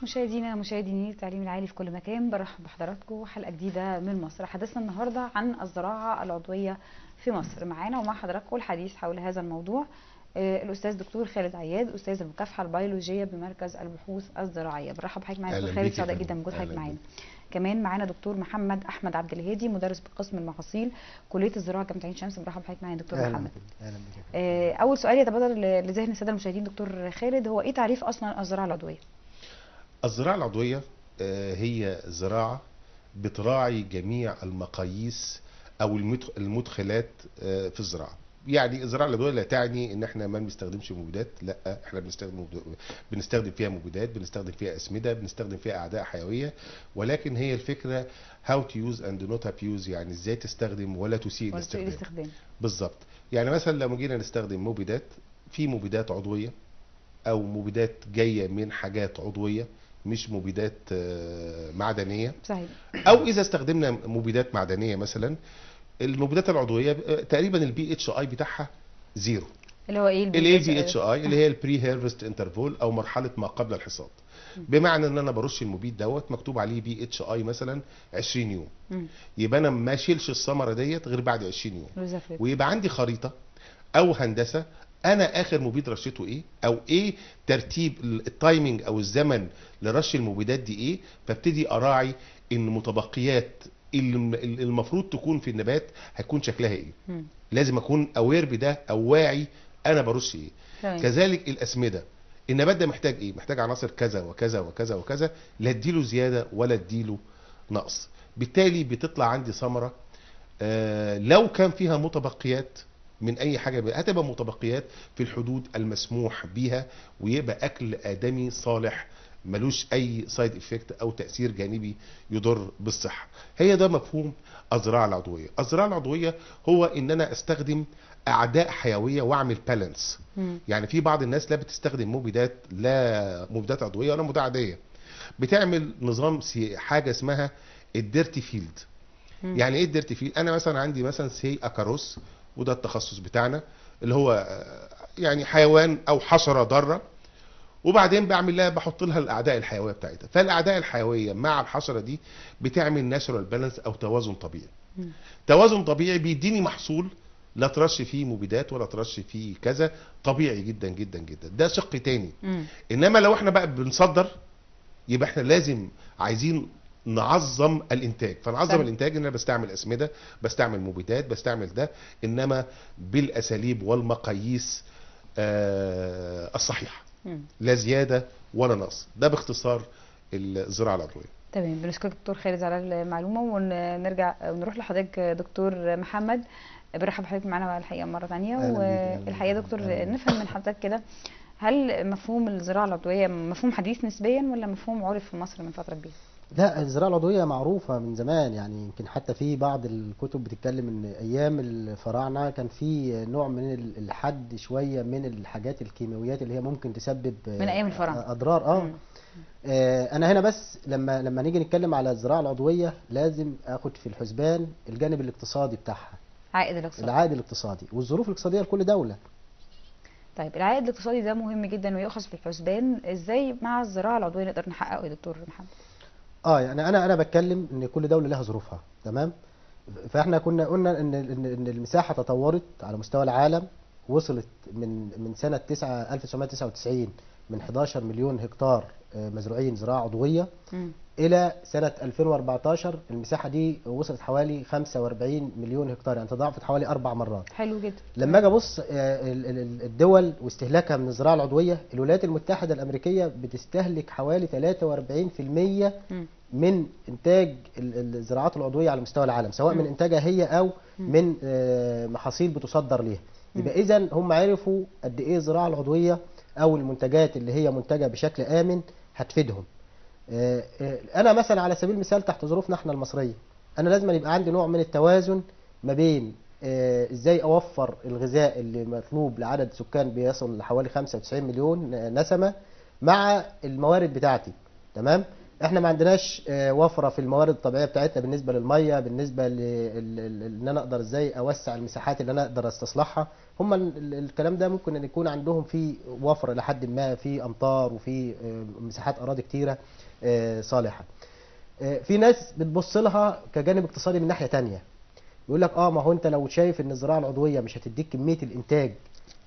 مشاهدينا مشاهدي التعليم العالي في كل مكان، برحب بحضراتكم حلقه جديده من مصر. حديثنا النهارده عن الزراعه العضويه في مصر. معانا ومع حضراتكم الحديث حول هذا الموضوع الاستاذ دكتور خالد عياد، استاذ المكافحه البيولوجيه بمركز البحوث الزراعيه. برحب بحضرتك معانا دكتور خالد، سعيده جدا بوجود حضرتك معانا. كمان معانا دكتور محمد احمد عبد الهادي، مدرس بقسم المحاصيل كليه الزراعه جامعه عين شمس. برحب بحضرتك معانا دكتور محمد. اهلا بك. اول سؤال يتبادر لذهن الساده المشاهدين دكتور خالد، هو ايه تعريف اصلا الزراعه العضويه؟ الزراعة العضوية هي زراعة بتراعي جميع المقاييس او المدخلات في الزراعة. يعني الزراعة العضوية لا تعني ان احنا ما بنستخدمش مبيدات، لا، احنا بنستخدم فيها مبيدات، بنستخدم فيها اسمدة، بنستخدم فيها اعداء حيوية، ولكن هي الفكرة how to use and not abuse، يعني ازاي تستخدم ولا تسيء الاستخدام. بالظبط. يعني مثلا لما جينا نستخدم مبيدات، في مبيدات عضوية او مبيدات جاية من حاجات عضوية مش مبيدات معدنية. صحيح. او اذا استخدمنا مبيدات معدنية مثلا، المبيدات العضوية تقريبا البي اتش اي بتاعها زيرو. اللي هو ايه البي اتش اي اللي هي البري هيرفست انترفول او مرحلة ما قبل الحصاد. بمعنى ان انا برش المبيد دوت مكتوب عليه بي اتش اي مثلا 20 يوم، يبقى انا ما اشيلش الثمرة ديت غير بعد 20 يوم، ويبقى عندي خريطة او هندسة انا اخر مبيد رشيته ايه، او ايه ترتيب التايمنج او الزمن لرش المبيدات دي ايه، فابتدي اراعي ان متبقيات المفروض تكون في النبات هيكون شكلها ايه. لازم اكون اوير بده او واعي انا برش ايه. كذلك الاسمده، النبات ده محتاج ايه، محتاج عناصر كذا وكذا وكذا وكذا، لا اديله زياده ولا اديله نقص. بالتالي بتطلع عندي ثمره لو كان فيها متبقيات من اي حاجه هتبقى متبقيات في الحدود المسموح بيها، ويبقى اكل ادمي صالح ملوش اي سايد افكت او تاثير جانبي يضر بالصحه. هي ده مفهوم الزراعه العضويه. الزراعه العضويه هو ان انا استخدم اعداء حيويه واعمل بالانس. يعني في بعض الناس لا بتستخدم مبيدات، لا مبيدات عضويه ولا مبيدات عاديه، بتعمل نظام حاجه اسمها الديرتي فيلد. يعني ايه الديرتي فيلد؟ انا مثلا عندي مثلا سي اكاروس، وده التخصص بتاعنا، اللي هو يعني حيوان او حشره ضاره، وبعدين بعمل لها بحط لها الاعداء الحيويه بتاعتها. فالاعداء الحيويه مع الحشره دي بتعمل ناتشورال بالانس او توازن طبيعي. توازن طبيعي بيديني محصول لا ترش فيه مبيدات ولا ترش فيه كذا، طبيعي جدا جدا جدا. ده شق تاني. انما لو احنا بقى بنصدر، يبقى احنا لازم عايزين نعظم الانتاج. فنعظم الانتاج ان انا بستعمل اسمده، بستعمل مبيدات، بستعمل ده، انما بالاساليب والمقاييس الصحيحه، لا زياده ولا نقص. ده باختصار الزراعه العضوية. تمام. بنشكرك دكتور خالد على المعلومه، ونرجع ونروح لحضرتك دكتور محمد. برحب بحضرتك معانا الحقيقه مره ثانيه. والحقيقه دكتور نفهم من حضرتك كده، هل مفهوم الزراعه العضويه مفهوم حديث نسبيا ولا مفهوم عرف في مصر من فتره كبيره؟ لا، الزراعة العضوية معروفة من زمان. يعني يمكن حتى في بعض الكتب بتتكلم ان ايام الفراعنة كان في نوع من الحد شوية من الحاجات الكيماويات اللي هي ممكن تسبب من ايام الفراعنة اضرار. انا هنا بس لما نيجي نتكلم على الزراعة العضوية لازم اخد في الحسبان الجانب الاقتصادي بتاعها، العائد الاقتصادي والظروف الاقتصادية لكل دولة. طيب العائد الاقتصادي ده مهم جدا ويؤخذ في الحسبان. ازاي مع الزراعة العضوية نقدر نحققه يا دكتور محمد؟ يعني انا بتكلم ان كل دوله لها ظروفها، تمام. فاحنا كنا قلنا ان المساحه تطورت على مستوى العالم، وصلت من سنه 1999 من 11 مليون هكتار مزروعين زراعه عضويه الى سنه 2014 المساحه دي وصلت حوالي 45 مليون هكتار، يعني تضاعفت حوالي 4 مرات. حلو جدا. لما اجي ابص الدول واستهلاكها من الزراعه العضويه، الولايات المتحده الامريكيه بتستهلك حوالي 43% من انتاج الزراعات العضويه على مستوى العالم، سواء من انتاجها هي او من محاصيل بتصدر ليها. يبقى اذا هم عرفوا قد ايه الزراعه العضويه او المنتجات اللي هي منتجه بشكل امن هتفيدهم. انا مثلا على سبيل المثال تحت ظروفنا احنا المصريه، انا لازم يبقى عندي نوع من التوازن ما بين ازاي اوفر الغذاء اللي مطلوب لعدد سكان بيصل لحوالي 95 مليون نسمه مع الموارد بتاعتي، تمام. احنا ما عندناش وفره في الموارد الطبيعيه بتاعتنا بالنسبه للميه، بالنسبه ان انا اقدر ازاي اوسع المساحات اللي انا اقدر استصلحها. هم الكلام ده ممكن ان يكون عندهم في وفره لحد ما في امطار وفي مساحات اراضي كتيره صالحه. في ناس بتبص لها كجانب اقتصادي من ناحيه تانية، يقول لك ما هو انت لو شايف ان الزراعه العضويه مش هتديك كميه الانتاج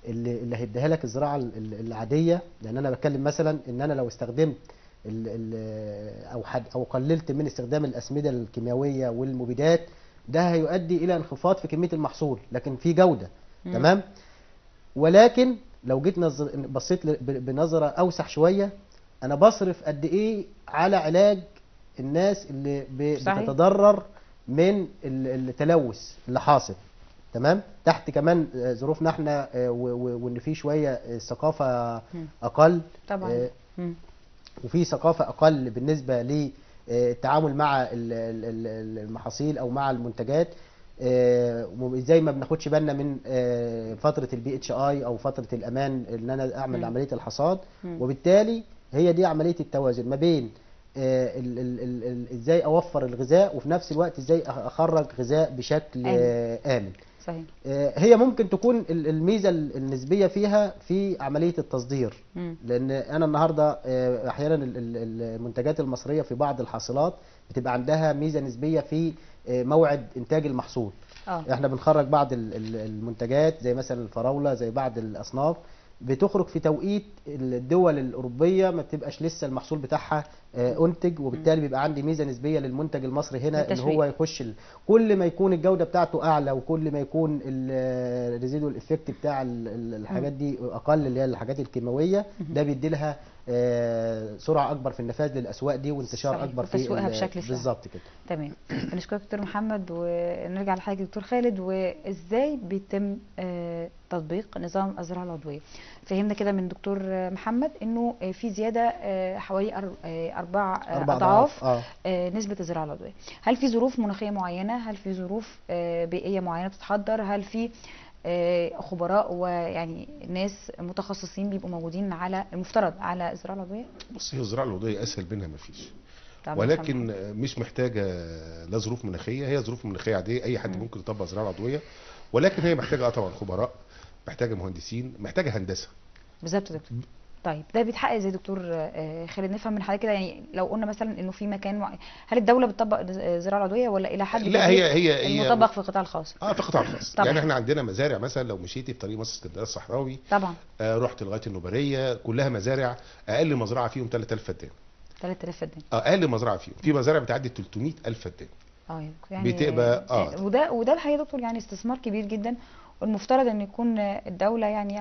اللي هيديها لك الزراعه العاديه، لان انا بتكلم مثلا ان انا لو استخدمت او قللت من استخدام الاسمده الكيميائيه والمبيدات، ده هيؤدي الى انخفاض في كميه المحصول لكن في جوده. تمام. ولكن لو جيت بصيت بنظره اوسع شويه، انا بصرف قد ايه على علاج الناس اللي بتتضرر من التلوث اللي حاصل. تمام. تحت كمان ظروفنا احنا وان في شويه الثقافه اقل طبعا، وفي ثقافه اقل بالنسبه للتعامل مع المحاصيل او مع المنتجات. ازاي ما بناخدش بالنا من فتره البي اتش اي او فتره الامان ان انا اعمل عمليه الحصاد. وبالتالي هي دي عمليه التوازن ما بين ازاي اوفر الغذاء وفي نفس الوقت ازاي اخرج غذاء بشكل امن. صحيح. هي ممكن تكون الميزه النسبيه فيها في عمليه التصدير، لان انا النهارده احيانا المنتجات المصريه في بعض الحاصلات بتبقى عندها ميزه نسبيه في موعد انتاج المحصول. احنا بنخرج بعض المنتجات زي مثلا الفراوله، زي بعض الاصناف بتخرج في توقيت الدول الأوروبية ما بتبقاش لسه المحصول بتاعها أنتج، وبالتالي بيبقى عندي ميزة نسبية للمنتج المصري هنا ان هو يخش كل ما يكون الجودة بتاعته أعلى وكل ما يكون الريزيدوال افكت بتاع الحاجات دي أقل، اللي هي الحاجات الكيماوية، ده بيدي لها سرعة أكبر في النفاذ للأسواق دي وانتشار أكبر في تسويقها بشكل سهل. بالظبط كده. تمام. بنشكرك دكتور محمد، ونرجع لحضرتك دكتور خالد. وإزاي بيتم تطبيق نظام الزراعة العضوية؟ فهمنا كده من دكتور محمد انه في زياده حوالي 4 اضعاف نسبه الزراعه العضويه. هل في ظروف مناخيه معينه؟ هل في ظروف بيئيه معينه بتتحضر؟ هل في خبراء ويعني ناس متخصصين بيبقوا موجودين على المفترض على الزراعه العضويه؟ بص، هي الزراعه العضويه اسهل منها ما فيش، ولكن مش محتاجه لا ظروف مناخيه، هي ظروف مناخيه عاديه اي حد ممكن يطبق زراعه عضويه، ولكن هي محتاجه طبعا خبراء، محتاجه مهندسين، محتاجه هندسه. بالظبط يا دكتور. طيب ده بيتحقق ازاي دكتور خالد؟ نفهم من حضرتك كده، يعني لو قلنا مثلا انه في مكان هل الدوله بتطبق الزراعه العضويه ولا الى حد لا هي المطبق في القطاع الخاص؟ في القطاع الخاص. يعني احنا عندنا مزارع مثلا لو مشيتي في طريق مصر اسكندريه الصحراوي طبعا رحت لغايه النوبريه، كلها مزارع اقل مزرعه فيهم 3000 فدان. 3000 فدان اقل مزرعه فيهم، في مزارع بتعدي 300,000 فدان. يعني بتبقى وده الحقيقه دكتور يعني استثمار كبير جدا، والمفترض ان يكون الدوله يعني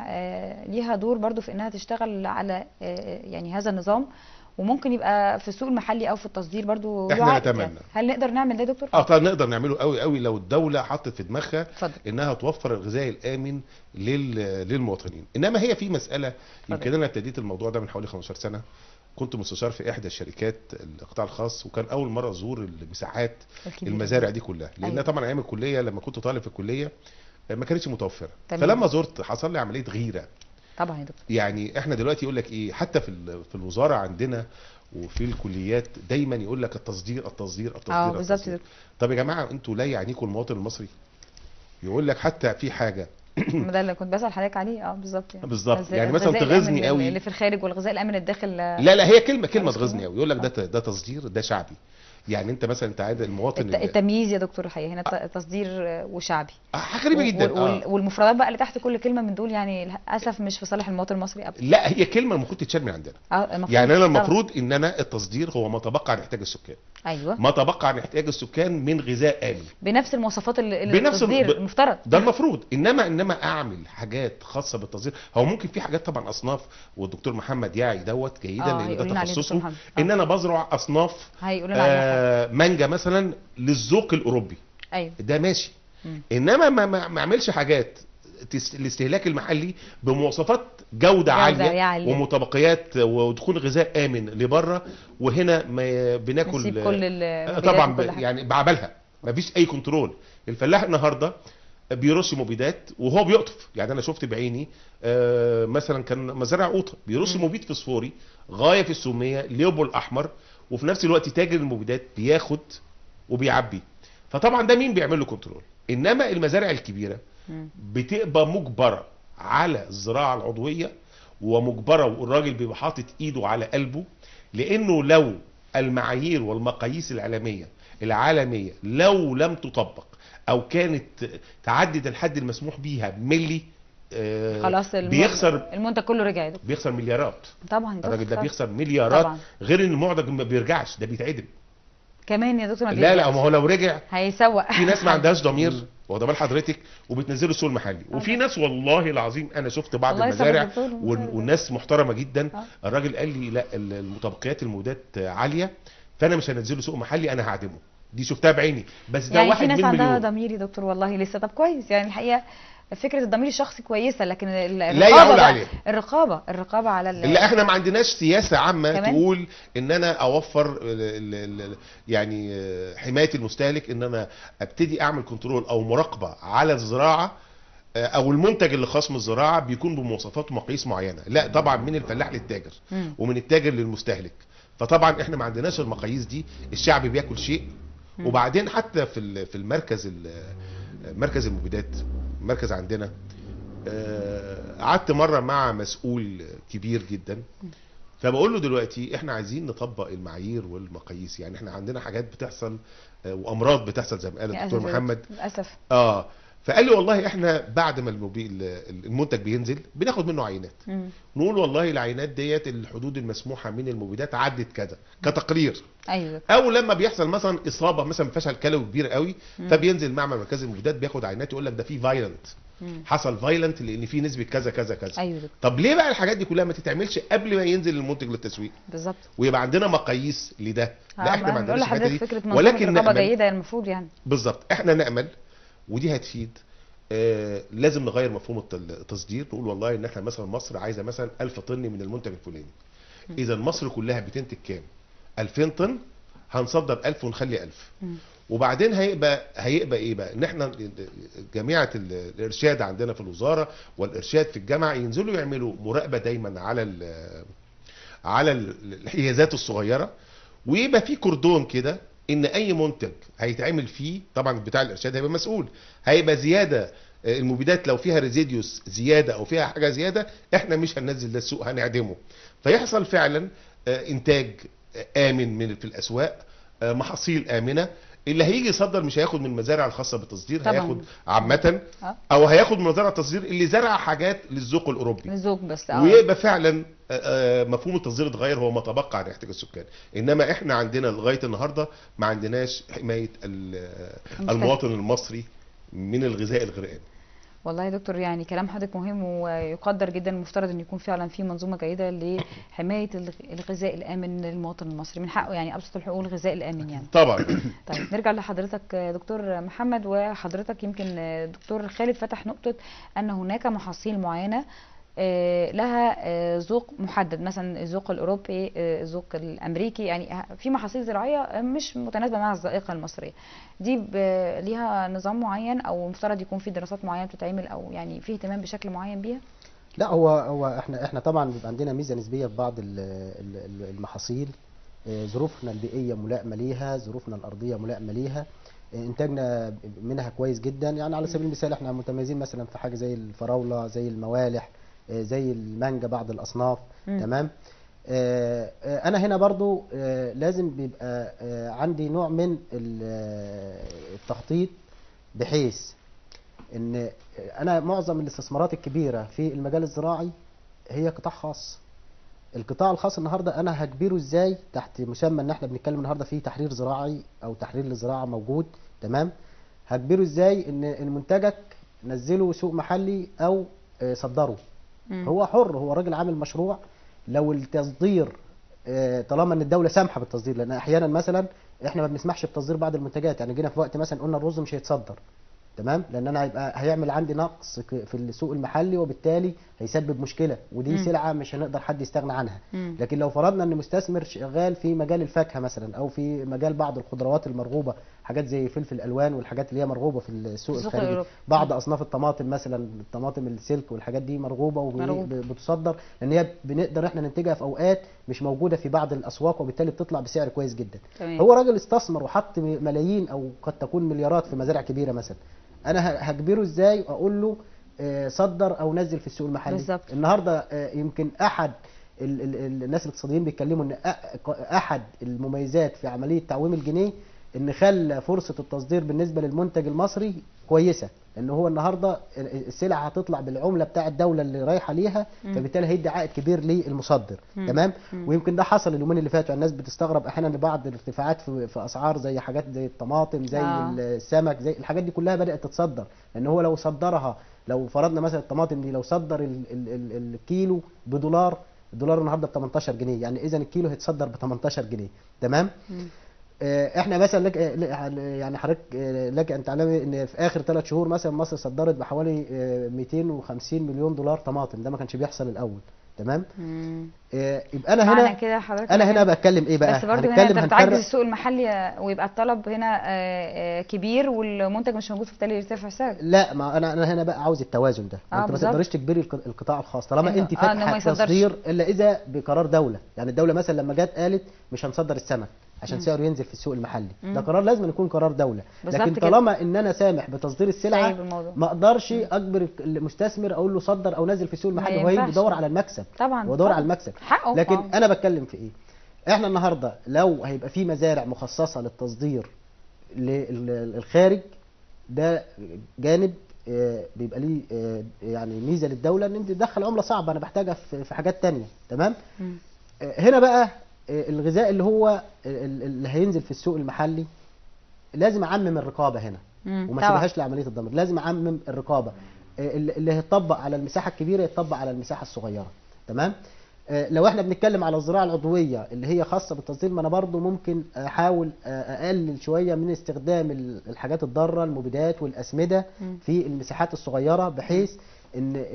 ليها دور برضو في انها تشتغل على يعني هذا النظام، وممكن يبقى في السوق المحلي او في التصدير برضو. احنا نتمنى يعني هل نقدر نعمل ده يا دكتور؟ طبعا نقدر نعمله قوي قوي لو الدوله حطت في دماغها انها توفر الغذاء الامن للمواطنين. انما هي في مساله، يمكن انا ابتديت الموضوع ده من حوالي 15 سنه، كنت مستشار في احدى الشركات القطاع الخاص، وكان اول مره ازور المساحات المزارع دي كلها، لان طبعا ايام الكليه لما كنت طالب في الكليه ما كانتش متوفره. فلما زرت حصل لي عمليه غيره طبعا يا دكتور. يعني احنا دلوقتي يقول لك ايه، حتى في الوزاره عندنا وفي الكليات دايما يقول لك التصدير التصدير التصدير. بالظبط. طب يا جماعه انتوا لا يعنيكم المواطن المصري؟ يقول لك حتى في حاجه ده اللي كنت بسال حضرتك عليه. بالظبط بالظبط. يعني مثلا تغيظني قوي اللي في الخارج والغذاء الامن الداخل. لا هي كلمه تغيظني قوي، يقول لك ده تصدير، ده شعبي. يعني انت مثلا انت عايز المواطن التمييز يا دكتور الحقيقه هنا تصدير وشعبي حاجه غريبه جدا. والمفردات بقى اللي تحت كل كلمه من دول يعني للاسف مش في صالح المواطن المصري ابدا. لا هي كلمه المفروض تتشال من عندنا. يعني انا المفروض ان انا التصدير هو ما تبقى عن احتياج السكان. ايوه، ما تبقى عن احتياج السكان من غذاء امن بنفس المواصفات اللي التصدير المفترض ده المفروض. انما اعمل حاجات خاصه بالتصدير، هو ممكن في حاجات طبعا اصناف، والدكتور محمد ياعي دوت جيدا لان ده تخصصه، ان انا بزرع اصناف مانجا مثلا للذوق الاوروبي. ايوه ده ماشي. انما ما اعملش حاجات الاستهلاك المحلي بمواصفات جودة عالية ومتبقيات ودخول غذاء آمن لبره، وهنا ما بناكل كل طبعا يعني بعبلها، ما فيش أي كنترول. الفلاح النهارده بيرش مبيدات وهو بيقطف. يعني أنا شفت بعيني مثلا كان مزارع قوطة بيرش مبيد فوسفوري غاية في السمية ليوبو الأحمر، وفي نفس الوقت تاجر المبيدات بياخد وبيعبي. فطبعا ده مين بيعمل له كنترول؟ انما المزارع الكبيره بتبقى مجبره على الزراعه العضويه، ومجبره والراجل بيبقى حاطط ايده على قلبه، لانه لو المعايير والمقاييس العالميه لو لم تطبق او كانت تعدد الحد المسموح بيها ملي، خلاص بيخسر المنتج كله رجع يا دكتور. بيخسر مليارات. طبعا الراجل ده بيخسر مليارات طبعا. غير ان المعدج ما بيرجعش، ده بيتعدم كمان يا دكتور. ما لا ما هو لو رجع هيسوق. في ناس ما عندهاش ضمير، واخد بال حضرتك، وبتنزله السوق المحلي. وفي ناس والله العظيم انا شفت بعض المزارع والناس محترمه جدا. الراجل قال لي لا المتبقيات المبيدات عاليه، فانا مش هنزله سوق محلي، انا هعدمه. دي شفتها بعيني. بس ده يعني واحد في ناس من عندها مليون. ضمير يا دكتور والله لسه. طب كويس يعني الحقيقه فكره الضمير الشخصي كويسه، لكن لا يعول عليه. الرقابه على لا احنا ما عندناش سياسه عامه كمان؟ تقول ان انا اوفر يعني حمايه المستهلك، ان انا ابتدي اعمل كنترول او مراقبه على الزراعه او المنتج اللي خاص من الزراعه بيكون بمواصفات ومقاييس معينه. لا طبعا من الفلاح للتاجر ومن التاجر للمستهلك. فطبعا احنا ما عندناش المقاييس دي. الشعب بياكل شيء. وبعدين حتى في المركز مركز المبيدات، مركز عندنا، قعدت مره مع مسؤول كبير جدا، فبقول له دلوقتي احنا عايزين نطبق المعايير والمقاييس. يعني احنا عندنا حاجات بتحصل وامراض بتحصل زي ما قال الدكتور محمد. للاسف. فقال لي والله احنا بعد ما المنتج بينزل بناخد منه عينات، نقول والله العينات ديت الحدود المسموحه من المبيدات عدت كذا كتقرير. ايوه. او لما بيحصل مثلا اصابه مثلا بفشل كلوي كبير قوي، فبينزل معمل مركز المبيدات بياخد عينات يقول لك ده في فايلنت، حصل فايلنت لان في نسبه كذا كذا كذا. ايوه. طب ليه بقى الحاجات دي كلها ما تتعملش قبل ما ينزل المنتج للتسويق؟ بالظبط. ويبقى عندنا مقاييس لده. لا احنا ما عندناش الحاجات دي. ولكن رقابه جيده المفروض يعني. بالظبط. احنا نامل ودي هتفيد. لازم نغير مفهوم التصدير. نقول والله ان احنا مثلا مصر عايزه مثلا 1000 طن من المنتج الفلاني. اذا مصر كلها بتنتج كام؟ 2000 طن، هنصدر 1000 ونخلي 1000. وبعدين هيبقى ايه بقى؟ ان احنا جميعة الارشاد عندنا في الوزاره والارشاد في الجامعه ينزلوا يعملوا مراقبه دايما على الحيازات الصغيره، ويبقى في كوردون كده ان اي منتج هيتعمل فيه، طبعا بتاع الارشاد هيبقى مسؤول، هيبقى زياده المبيدات لو فيها ريزيديوس زياده او فيها حاجه زياده احنا مش هننزل ده السوق، هنعدمه. فيحصل فعلا انتاج امن في الاسواق، محاصيل امنه. اللي هيجي يصدر مش هياخد من المزارع الخاصه بالتصدير، هياخد عامه، او هياخد من مزارع التصدير اللي زرع حاجات للذوق الاوروبي، للذوق بس. ويبقى فعلا مفهوم التصدير اتغير، هو ما تبقى عن احتياج السكان. انما احنا عندنا لغايه النهارده ما عندناش حمايه المواطن المصري من الغذاء الغير آمن. والله يا دكتور يعني كلام حضرتك مهم ويقدر جدا. المفترض ان يكون فعلا في منظومه جيده لحمايه الغذاء الامن للمواطن المصري، من حقه يعني ابسط الحقوق الغذاء الامن يعني. طبعا. طيب نرجع لحضرتك دكتور محمد. وحضرتك يمكن دكتور خالد فتح نقطه ان هناك محاصيل معينه لها ذوق محدد، مثلا الذوق الاوروبي، الذوق الامريكي، يعني في محاصيل زراعيه مش متناسبه مع الذائقه المصريه دي، ليها نظام معين او مفترض يكون في دراسات معينه بتتعمل او يعني في اهتمام بشكل معين بيها؟ لا هو احنا طبعا بيبقى عندنا ميزه نسبيه في بعض المحاصيل، ظروفنا البيئيه ملائمه ليها، ظروفنا الارضيه ملائمه ليها، انتاجنا منها كويس جدا. يعني على سبيل المثال احنا متميزين مثلا في حاجه زي الفراوله، زي الموالح، زي المانجا، بعض الاصناف. تمام. انا هنا برضو لازم بيبقى عندي نوع من التخطيط، بحيث ان انا معظم الاستثمارات الكبيره في المجال الزراعي هي قطاع خاص. القطاع الخاص النهارده انا هجبره ازاي تحت مسمى ان احنا بنتكلم النهارده في تحرير زراعي او تحرير للزراعه موجود. تمام. هجبره ازاي ان منتجك نزله سوق محلي او صدره. هو حر، هو راجل عامل مشروع. لو التصدير طالما ان الدوله سامحه بالتصدير، لان احيانا مثلا احنا ما بنسمحش بتصدير بعض المنتجات. يعني جينا في وقت مثلا قلنا الرز مش هيتصدر، تمام، لان انا هيعمل عندي نقص في السوق المحلي، وبالتالي هيسبب مشكله، ودي سلعه مش هنقدر حد يستغنى عنها. لكن لو فرضنا ان مستثمر شغال في مجال الفاكهه مثلا، او في مجال بعض الخضروات المرغوبه، حاجات زي فلفل الالوان والحاجات اللي هي مرغوبه في السوق الخارجي، بعض اصناف الطماطم مثلا، الطماطم السلك والحاجات دي مرغوبه وبتصدر، لان هي بنقدر احنا ننتجها في اوقات مش موجوده في بعض الاسواق، وبالتالي بتطلع بسعر كويس جدا. هو راجل استثمر وحط ملايين او قد تكون مليارات في مزارع كبيره مثلا، انا هجبره ازاي واقول له صدر او نزل في السوق المحلي؟ بالزبط. النهارده يمكن احد الناس الاقتصاديين بيتكلموا ان احد المميزات في عمليه تعويم الجنيه ان خلى فرصه التصدير بالنسبه للمنتج المصري كويسه، لان هو النهارده السلعه هتطلع بالعمله بتاع الدوله اللي رايحه ليها، فبالتالي هيدي عائد كبير للمصدر. تمام. ويمكن ده حصل اليومين اللي فاتوا، الناس بتستغرب احيانا لبعض الارتفاعات في اسعار زي حاجات زي الطماطم، زي السمك، زي الحاجات دي كلها بدات تتصدر، لان هو لو صدرها، لو فرضنا مثلا الطماطم دي لو صدر الكيلو بدولار، الدولار النهارده ب 18 جنيه، يعني اذا الكيلو هيتصدر ب 18 جنيه. تمام. احنا مثلا يعني حضرتك لك ان تعلمي ان في اخر 3 شهور مثلا مصر صدرت بحوالي 250 مليون دولار طماطم، ده ما كانش بيحصل الاول. تمام. يبقى انا هنا كده حضرتك انا هنا بتكلم ايه بقى؟ بس برضه هنا انت بتعجز السوق المحلي، ويبقى الطلب هنا كبير والمنتج مش موجود، فبالتالي يرتفع السعر. لا، ما انا هنا بقى عاوز التوازن ده. انت ما تقدرش تجبري القطاع الخاص طالما انت فاتحه التصدير الا اذا بقرار دوله. يعني الدوله مثلا لما جت قالت مش هنصدر السمك عشان سعره ينزل في السوق المحلي، ده قرار لازم يكون قرار دوله. لكن طالما ان انا سامح بتصدير السلعه، ما اقدرش اجبر المستثمر اقول له صدر او نزل في السوق المحلي، هو بيدور على المكسب. طبعا هو بيدور على المكسب حقه. لكن انا بتكلم في ايه؟ احنا النهارده لو هيبقى في مزارع مخصصه للتصدير للخارج، ده جانب بيبقى ليه يعني ميزه للدوله، ان انت تدخل عمله صعبه انا بحتاجها في حاجات تانية. تمام. هنا بقى الغذاء اللي هو اللي هينزل في السوق المحلي، لازم اعمم الرقابه هنا وما اسيبهاش لعمليه الضمير، لازم اعمم الرقابه. اللي هيطبق على المساحه الكبيره يطبق على المساحه الصغيره. تمام. لو احنا بنتكلم على الزراعه العضويه اللي هي خاصه بالتصدير، ما انا برضو ممكن احاول اقلل شويه من استخدام الحاجات الضاره، المبيدات والاسمده في المساحات الصغيره، بحيث ان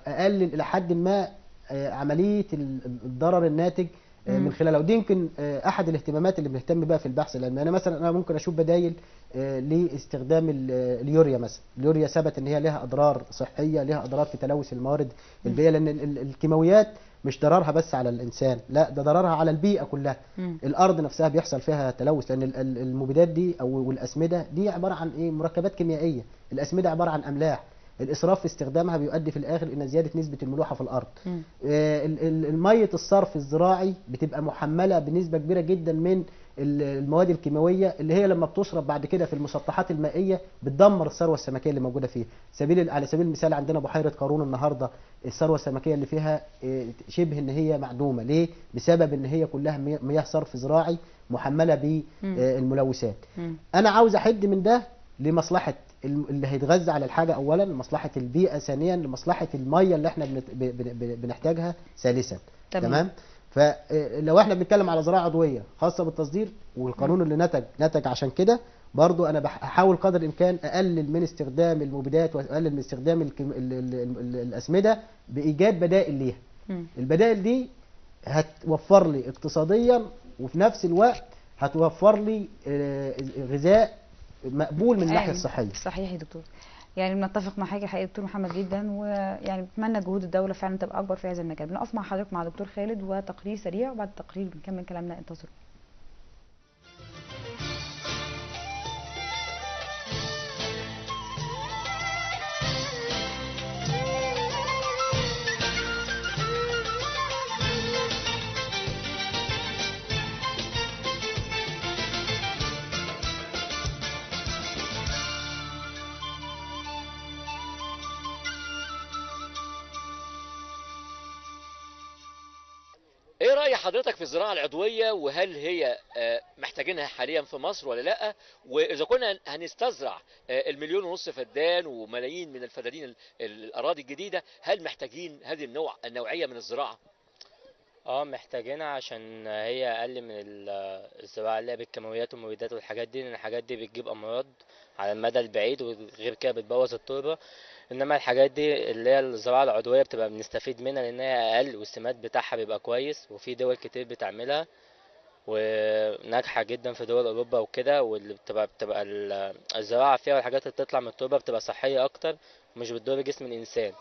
اقلل الى حد ما عمليه الضرر الناتج من خلاله. ودي يمكن احد الاهتمامات اللي بنهتم بها في البحث العلمي. انا مثلا انا ممكن اشوف بدايل لاستخدام اليوريا مثلا. اليوريا ثبت ان هي لها اضرار صحيه، لها اضرار في تلوث الموارد البيئيه، لان الكيماويات مش ضررها بس على الانسان، لا ده ضررها على البيئه كلها. الارض نفسها بيحصل فيها تلوث، لان المبيدات دي او الاسمده دي عباره عن ايه؟ مركبات كيميائيه. الاسمده عباره عن املاح، الاسراف في استخدامها بيؤدي في الاخر الى زياده نسبه الملوحه في الارض. الميه الصرف الزراعي بتبقى محمله بنسبه كبيره جدا من المواد الكيماويه، اللي هي لما بتشرب بعد كده في المسطحات المائيه بتدمر الثروه السمكيه اللي موجوده فيها. على سبيل المثال عندنا بحيره قارون النهارده، الثروه السمكيه اللي فيها شبه ان هي معدومه. ليه؟ بسبب ان هي كلها مياه صرف زراعي محمله بالملوثات. انا عاوز احد من ده لمصلحه اللي هيتغذى على الحاجه اولا، لمصلحه البيئه ثانيا، لمصلحه الميه اللي احنا بنحتاجها ثالثا. تمام. فلو احنا بنتكلم على زراعه عضويه خاصه بالتصدير، والقانون اللي نتج عشان كده، برضو انا بحاول قدر الامكان اقلل من استخدام المبيدات واقلل من استخدام الاسمده بايجاد بدائل ليها. البدائل دي هتوفر لي اقتصاديا، وفي نفس الوقت هتوفر لي غذاء مقبول من الناحيه الصحيه. صحيح يا دكتور. يعني بنتفق مع حاجه حقيقي دكتور محمد جدا، ويعني بتمنى جهود الدوله فعلا تبقى اكبر في هذا المجال. بنقف مع حضرتك مع دكتور خالد وتقرير سريع، وبعد التقرير بنكمل كلامنا. انتظروا. ايه رأي حضرتك في الزراعة العضوية، وهل هي محتاجينها حاليا في مصر ولا لا؟ واذا كنا هنستزرع المليون ونص فدان وملايين من الفدادين الاراضي الجديدة، هل محتاجين هذه النوعية من الزراعة؟ محتاجينها عشان هي اقل من الزراعة اللي هي بالكيماويات والمبيدات والحاجات دي، لان الحاجات دي بتجيب امراض على المدى البعيد، وغير كده بتبوظ التربة. انما الحاجات دي اللي هي الزراعة العضوية بتبقى بنستفيد منها لان هي اقل والسماد بتاعها بيبقى كويس، وفي دول كتير بتعملها وناجحة جدا في دول اوروبا وكده، واللي بتبقى الزراعة فيها والحاجات اللي بتطلع من التربة بتبقى صحية اكتر ومش بتضر جسم الانسان.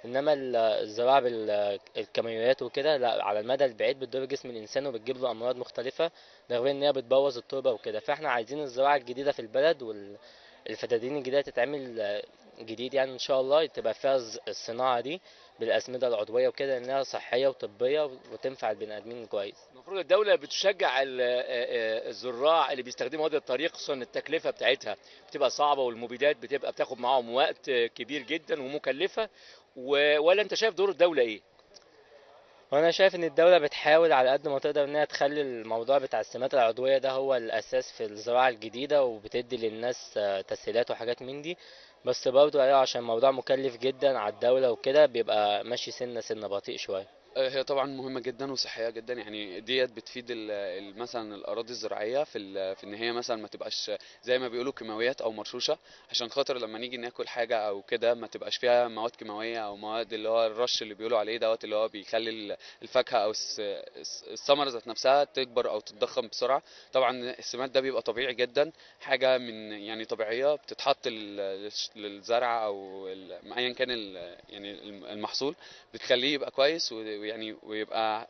انما الزراعة بالكيماويات وكده لا، على المدى البعيد بتضر جسم الانسان وبتجيب له امراض مختلفة، ده غير ان هي بتبوظ التربة وكده. فاحنا عايزين الزراعة الجديدة في البلد والفدادين الجديدة تتعمل جديد يعني ان شاء الله، تبقى فيها الصناعة دي بالاسمدة العضوية وكده، انها صحية وطبية وتنفع البني ادمين كويس. المفروض الدولة بتشجع الزراع اللي بيستخدموا هذه الطريقة، خصوصا التكلفة بتاعتها بتبقى صعبة والمبيدات بتبقى بتاخد معاهم وقت كبير جدا ومكلفة، ولا انت شايف دور الدولة ايه؟ وانا شايف ان الدولة بتحاول على قد ما تقدر انها تخلي الموضوع بتاع السمات العضوية ده هو الاساس في الزراعة الجديدة، وبتدي للناس تسهيلات وحاجات من دي. بس برضه عشان الموضوع مكلف جدا على الدولة وكده بيبقى ماشي سنة بطيء شوية. هي طبعا مهمه جدا وصحيه جدا، يعني ديت بتفيد مثلا الاراضي الزراعيه في ان هي مثلا ما تبقاش زي ما بيقولوا كيماويات او مرشوشه، عشان خاطر لما نيجي ناكل حاجه او كده ما تبقاش فيها مواد كيماويه او مواد اللي هو الرش اللي بيقولوا عليه دوت، اللي هو بيخلي الفاكهه او الثمره ذات نفسها تكبر او تتضخم بسرعه. طبعا السماد ده بيبقى طبيعي جدا، حاجه من يعني طبيعيه بتتحط للزرع او ايا كان يعني المحصول، بتخليه يبقى كويس يعني ويبقى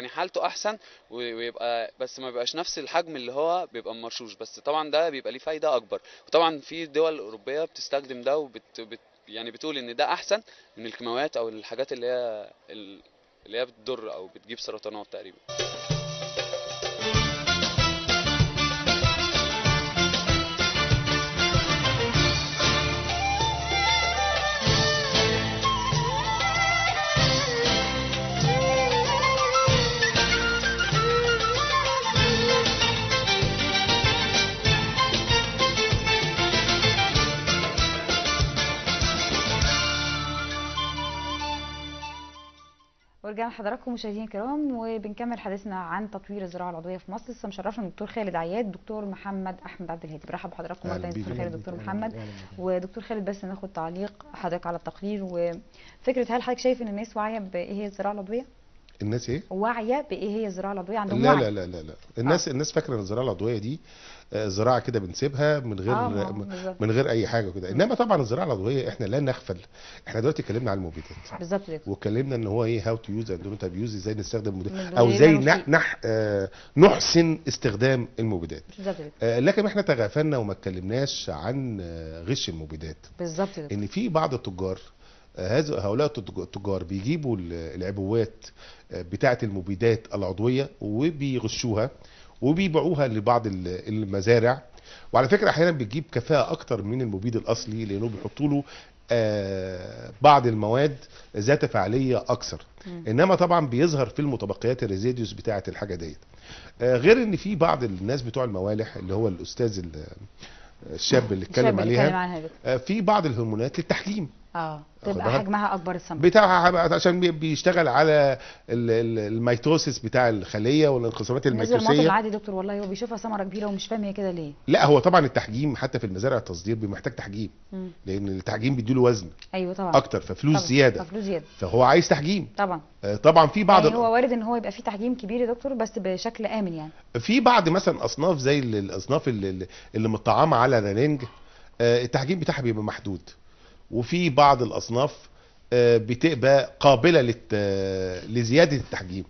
حالته احسن، ويبقى بس ما بيبقاش نفس الحجم اللي هو بيبقى مرشوش، بس طبعا ده بيبقى ليه فايده اكبر. وطبعا في دول اوروبيه بتستخدم ده يعني بتقول ان ده احسن من الكيماويات او الحاجات اللي هي بتضر او بتجيب سرطانات تقريبا. ورجعنا لحضراتكم مشاهدينا الكرام، وبنكمل حديثنا عن تطوير الزراعه العضويه في مصر. لسه مشرفنا الدكتور خالد عياد، دكتور محمد احمد عبد الهادي. برحب بحضراتكم مره ثانيه دكتور خالد، دكتور محمد. ودكتور خالد بس ناخد تعليق حضرتك على التقرير وفكره، هل حضرتك شايف ان الناس واعيه بايه هي الزراعه العضويه؟ الناس ايه؟ واعيه بايه هي الزراعه العضويه؟ عندهم لا وعي؟ لا لا لا لا الناس فاكره ان الزراعه العضويه دي زراعه كده بنسيبها من غير اي حاجه كده. انما طبعا الزراعه العضويه احنا لا نغفل. احنا دلوقتي اتكلمنا عن المبيدات بالظبط كده، واتكلمنا ان هو ايه هاو تو يوز اند دونت ابيوز، ازاي نستخدم المبيدات او ازاي نحسن استخدام المبيدات. بالظبط كده. لكن احنا تغافلنا وما اتكلمناش عن غش المبيدات. بالظبط كده. ان في بعض التجار هؤلاء التجار بيجيبوا العبوات بتاعه المبيدات العضويه وبيغشوها وبيبيعوها لبعض المزارع، وعلى فكره احيانا بتجيب كفاءه اكتر من المبيد الاصلي لانه بيحطوا له بعض المواد ذات فعاليه اكثر. انما طبعا بيظهر في المتبقيات الريزيديوس بتاعه الحاجه ديت. غير ان في بعض الناس بتوع الموالح اللي هو الاستاذ الشاب اللي اتكلم عليها، في بعض الهرمونات للتحجيم تبقى حجمها اكبر، الثمره بتاعها عشان بيشتغل على الميتوسيس بتاع الخليه والانقسامات الميتوسيه. المواطن العادي دكتور والله هو بيشوفها ثمره كبيره ومش فاهم هي كده ليه. لا هو طبعا التحجيم حتى في المزارع التصدير محتاج تحجيم، لان التحجيم بيديله وزن ايوه طبعا اكتر، ففلوس طبعًا. زياده فهو عايز تحجيم طبعا في بعض يعني هو وارد ان هو يبقى فيه تحجيم كبير يا دكتور بس بشكل امن. يعني في بعض مثلا اصناف زي الاصناف اللي متطعمه على رنينج التحجيم بتاعها بيبقى محدود، وفي بعض الاصناف بتبقى قابله لزياده التحجيم،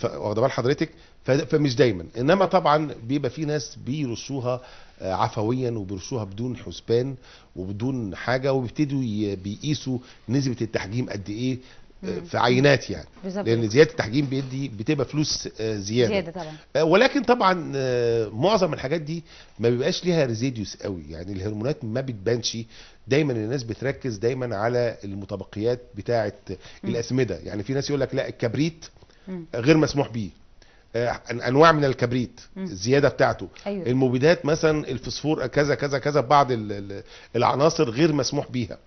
واخده بال حضرتك؟ فمش دايما. انما طبعا بيبقى في ناس بيرشوها عفويا وبيرشوها بدون حسبان وبدون حاجه، وبيبتدوا بيقيسوا نسبه التحجيم قد ايه في عينات يعني، لان زياده التحجيم بتبقى فلوس زياده طبعا. ولكن طبعا معظم الحاجات دي ما بيبقاش ليها ريزيديوس قوي، يعني الهرمونات ما بتبانش دايما. الناس بتركز دايما على المتبقيات بتاعه الاسمده. يعني في ناس يقول لك لا الكبريت غير مسموح بيه، انواع من الكبريت الزياده بتاعته. أيوة. المبيدات مثلا الفوسفور كذا كذا كذا، بعض العناصر غير مسموح بيها.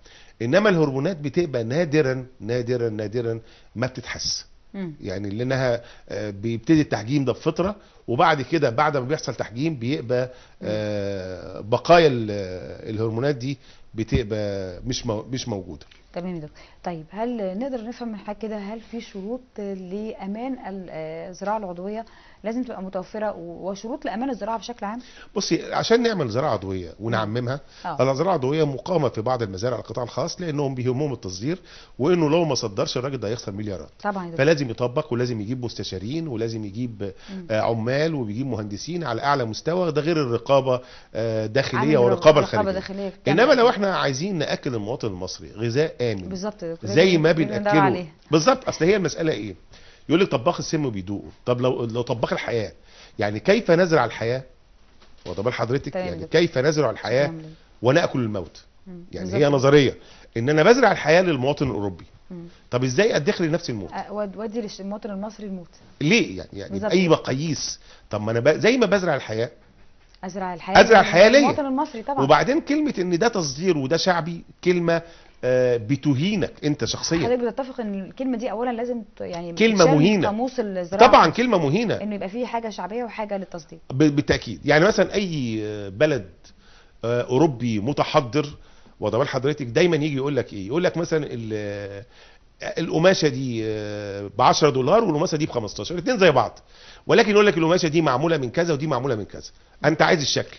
انما الهرمونات بتبقى نادرا نادرا نادرا ما بتتحس. يعني لانها بيبتدي التحجيم ده بفتره، وبعد كده بعد ما بيحصل تحجيم بيبقى بقايا الهرمونات دي بتبقى مش موجوده. تمام يا دكتور. طيب هل نقدر نفهم من حاجه كده، هل في شروط لامان الزراعه العضويه لازم تبقى متوفره، وشروط لامان الزراعه بشكل عام؟ بصي، عشان نعمل زراعه عضويه ونعممها، الزراعه العضويه مقامه في بعض المزارع القطاع الخاص لانهم بيهمهم التصدير، وانه لو ما صدرش الراجل ده هيخسر مليارات. طبعا. فلازم يطبق، ولازم يجيب مستشارين، ولازم يجيب عمال، وبيجيب مهندسين على اعلى مستوى، ده غير الرقابه داخليه والرقابه الخارجيه. انما لو احنا عايزين ناكل المواطن المصري غذاء امن بالظبط زي ما بناكله بالظبط، اصل هي المساله ايه؟ يقول لك طباخ السم بيدوقه. طب لو طباخ الحياه، يعني كيف نزرع الحياه؟ واخد بال حضرتك؟ يعني كيف نزرع الحياه وناكل الموت؟ يعني هي نظريه ان انا بزرع الحياه للمواطن الاوروبي. طب ازاي ادخر لنفسي الموت؟ ودي للمواطن المصري الموت ليه؟ يعني باي مقاييس. طب ما انا زي ما بزرع الحياه ازرع الحياه ليه؟ للمواطن المصري طبعا. وبعدين كلمه ان ده تصدير وده شعبي كلمه بتهينك انت شخصيا. حضرتك بتتفق ان الكلمه دي اولا لازم يعني كلمه مهينه، قاموس الزراعه طبعا كلمه مهينه، انه يبقى فيه حاجه شعبيه وحاجه للتصدير بالتاكيد. يعني مثلا اي بلد اوروبي متحضر، واخد بال حضرتك، دايما يجي يقول لك ايه؟ يقول لك مثلا القماشه دي ب 10 دولار والقماشه دي ب 15، الاثنين زي بعض، ولكن يقول لك القماشه دي معموله من كذا ودي معموله من كذا، انت عايز الشكل.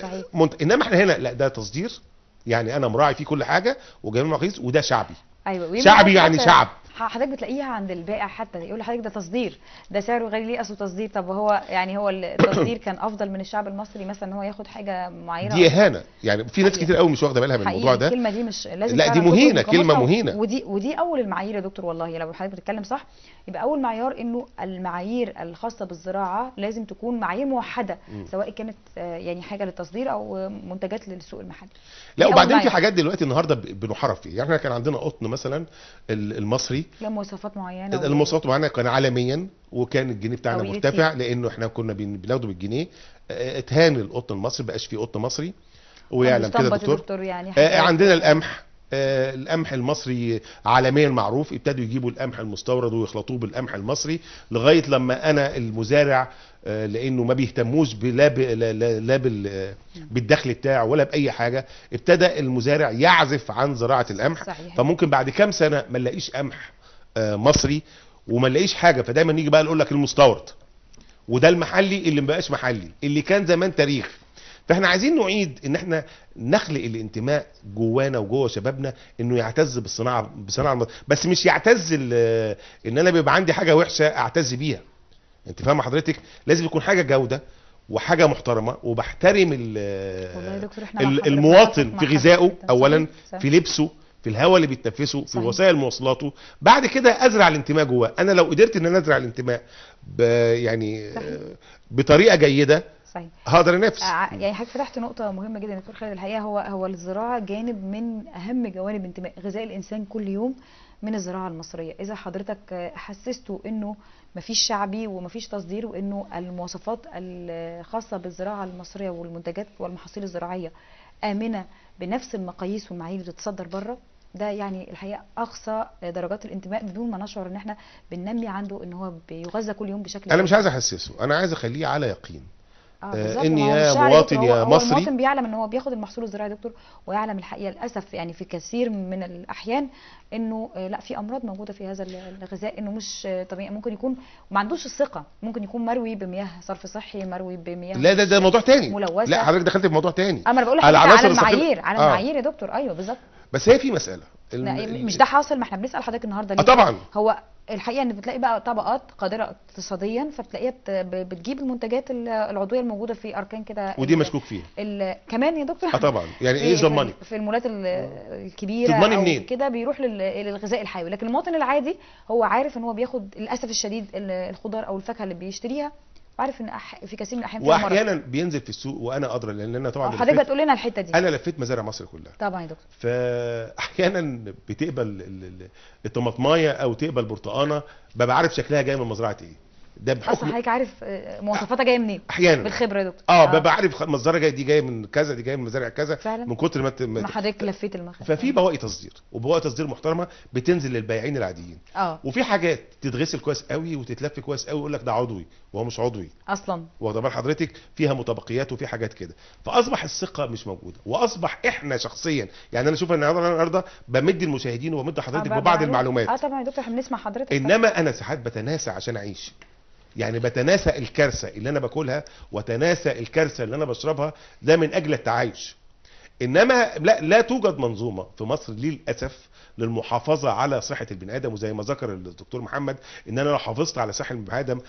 صحيح. انما احنا هنا لا، ده تصدير، يعني انا مراعي فيه كل حاجه وجميع المقاييس، وده شعبي. ايوه، شعبي يعني شعب. حضرتك بتلاقيها عند البائع حتى يقول لحضرتك ده تصدير، ده سعره غالي ليه؟ اصله تصدير. طب هو يعني هو التصدير كان افضل من الشعب المصري مثلا ان هو ياخد حاجه معينه؟ دي اهانه، يعني في ناس كتير قوي مش واخده بالها من الموضوع ده. الكلمه دي مش لازم، لا دي مهينه، كلمه مهينه، ودي اول المعايير يا دكتور. والله لو حضرتك بتتكلم صح، يبقى اول معيار انه المعايير الخاصه بالزراعه لازم تكون معايير موحده، سواء كانت يعني حاجه للتصدير او منتجات للسوق المحلي. لا وبعدين في حاجات دلوقتي النهارده بنحرف فيها. يعني احنا كان عندنا قطن مثلا المصري له مواصفات معينه، المواصفات معينه كان عالميا، وكان الجنيه بتاعنا مرتفع لانه احنا كنا بناخده بالجنيه. اتهان القطن المصري، بقاش فيه قطن مصري، ويعلم كده دكتور. يعني عندنا القمح المصري عالميا معروف، ابتدوا يجيبوا القمح المستورد ويخلطوه بالقمح المصري، لغايه لما انا المزارع لانه ما بيهتموش لا بالدخل بتاعه ولا باي حاجه، ابتدى المزارع يعزف عن زراعه القمح. صحيح. فممكن بعد كام سنه ما نلاقيش قمح مصري وما نلاقيش حاجه، فدايما نيجي بقى نقول لك المستورد، وده المحلي اللي ما بقاش محلي، اللي كان زمان تاريخ. فاحنا عايزين نعيد ان احنا نخلق الانتماء جوانا وجوه شبابنا، انه يعتز بالصناعه بس مش يعتز ان انا بيبقى عندي حاجه وحشه اعتز بيها. انت فاهم حضرتك؟ لازم يكون حاجه جوده وحاجه محترمه، وبحترم المواطن في غذائه اولا، في لبسه، في الهواء اللي بيتنفسه، في وسائل مواصلاته. بعد كده ازرع الانتماء جواه. انا لو قدرت ان انا ازرع الانتماء يعني بطريقه جيده، صحيح، هقدر انافس. يعني حضرتك فتحت نقطه مهمه جدا يا دكتور خالد. الحقيقه هو الزراعه جانب من اهم جوانب انتماء غذاء الانسان كل يوم من الزراعه المصريه. اذا حضرتك حسسته انه مفيش شعبي ومفيش تصدير، وانه المواصفات الخاصه بالزراعه المصريه والمنتجات والمحاصيل الزراعيه امنه بنفس المقاييس والمعايير اللي بتتصدر بره، ده يعني الحقيقه اقصى درجات الانتماء، بدون ما نشعر ان احنا بننمي عنده ان هو بيغذى كل يوم بشكل انا مش عايز احسسه، انا عايز اخليه على يقين. ان يا مواطن يا مصري، المواطن بيعلم ان هو بياخد المحصول الزراعي يا دكتور، ويعلم الحقيقه للاسف يعني في كثير من الاحيان انه لا، في امراض موجوده في هذا الغذاء، انه مش طبيعي، ممكن يكون ما عندوش الثقه، ممكن يكون مروي بمياه صرف صحي، مروي بمياه لا ده موضوع تاني ملوثه. لا حضرتك دخلت في موضوع تاني. انا بقول لك على المعايير، على المعايير يا دكتور. ايوه بالظبط. بس هي في مساله مش ده حاصل، ما احنا بنسال حضرتك النهارده ليه؟ طبعا هو الحقيقه ان بتلاقي بقى طبقات قادره اقتصاديا، فبتلاقيها بتجيب المنتجات العضويه الموجوده في اركان كده، ودي مشكوك فيها كمان يا دكتور. طبعا. يعني ايه ضمني في المولات الكبيره او كده بيروح للغذاء الحيوي، لكن المواطن العادي هو عارف ان هو بياخد للاسف الشديد الخضار او الفاكهه اللي بيشتريها، عارف ان في كثير من الاحيان واحيانا بينزل في السوق وانا ادرى، لان انا طبعا حضرتك بتقول لنا الحته دي. انا لفيت مزارع مصر كلها طبعا يا دكتور. فاحيانا بتقبل الطماطمايه او تقبل برتقانه، ببقى عارف شكلها جاي من مزرعه ايه. ده اصلا بحكم حضرتك عارف مواصفاتها جايه منين؟ احيانا بالخبره يا دكتور. ببقى عارف مزرعه دي جايه من كذا، دي جايه من مزارع كذا، فعلا؟ من كتر ما حضرتك لفيت المخزن. ففي بواقي تصدير وبواقي تصدير محترمه بتنزل للبائعين العاديين. وفي حاجات تتغسل كويس قوي وتتلف كويس قوي ويقول لك ده عضوي وهو مش عضوي اصلا، واخد بال حضرتك، فيها مطابقيات وفي حاجات كده، فاصبح الثقه مش موجوده، واصبح احنا شخصيا يعني انا شوف النهارده بمد المشاهدين وبمد حضرتك ببعض المعلومات. طبعا يا دكتور احنا بنسمع حضرتك. انما انا ساعات بتناسى عشان اعيش، يعني بتناسى الكارثه اللي انا باكلها وتناسى الكارثه اللي انا بشربها، ده من اجل التعايش. انما لا توجد منظومه في مصر للاسف للمحافظه على صحه البني ادم، وزي ما ذكر الدكتور محمد ان انا لو حافظت على صحه البني ادم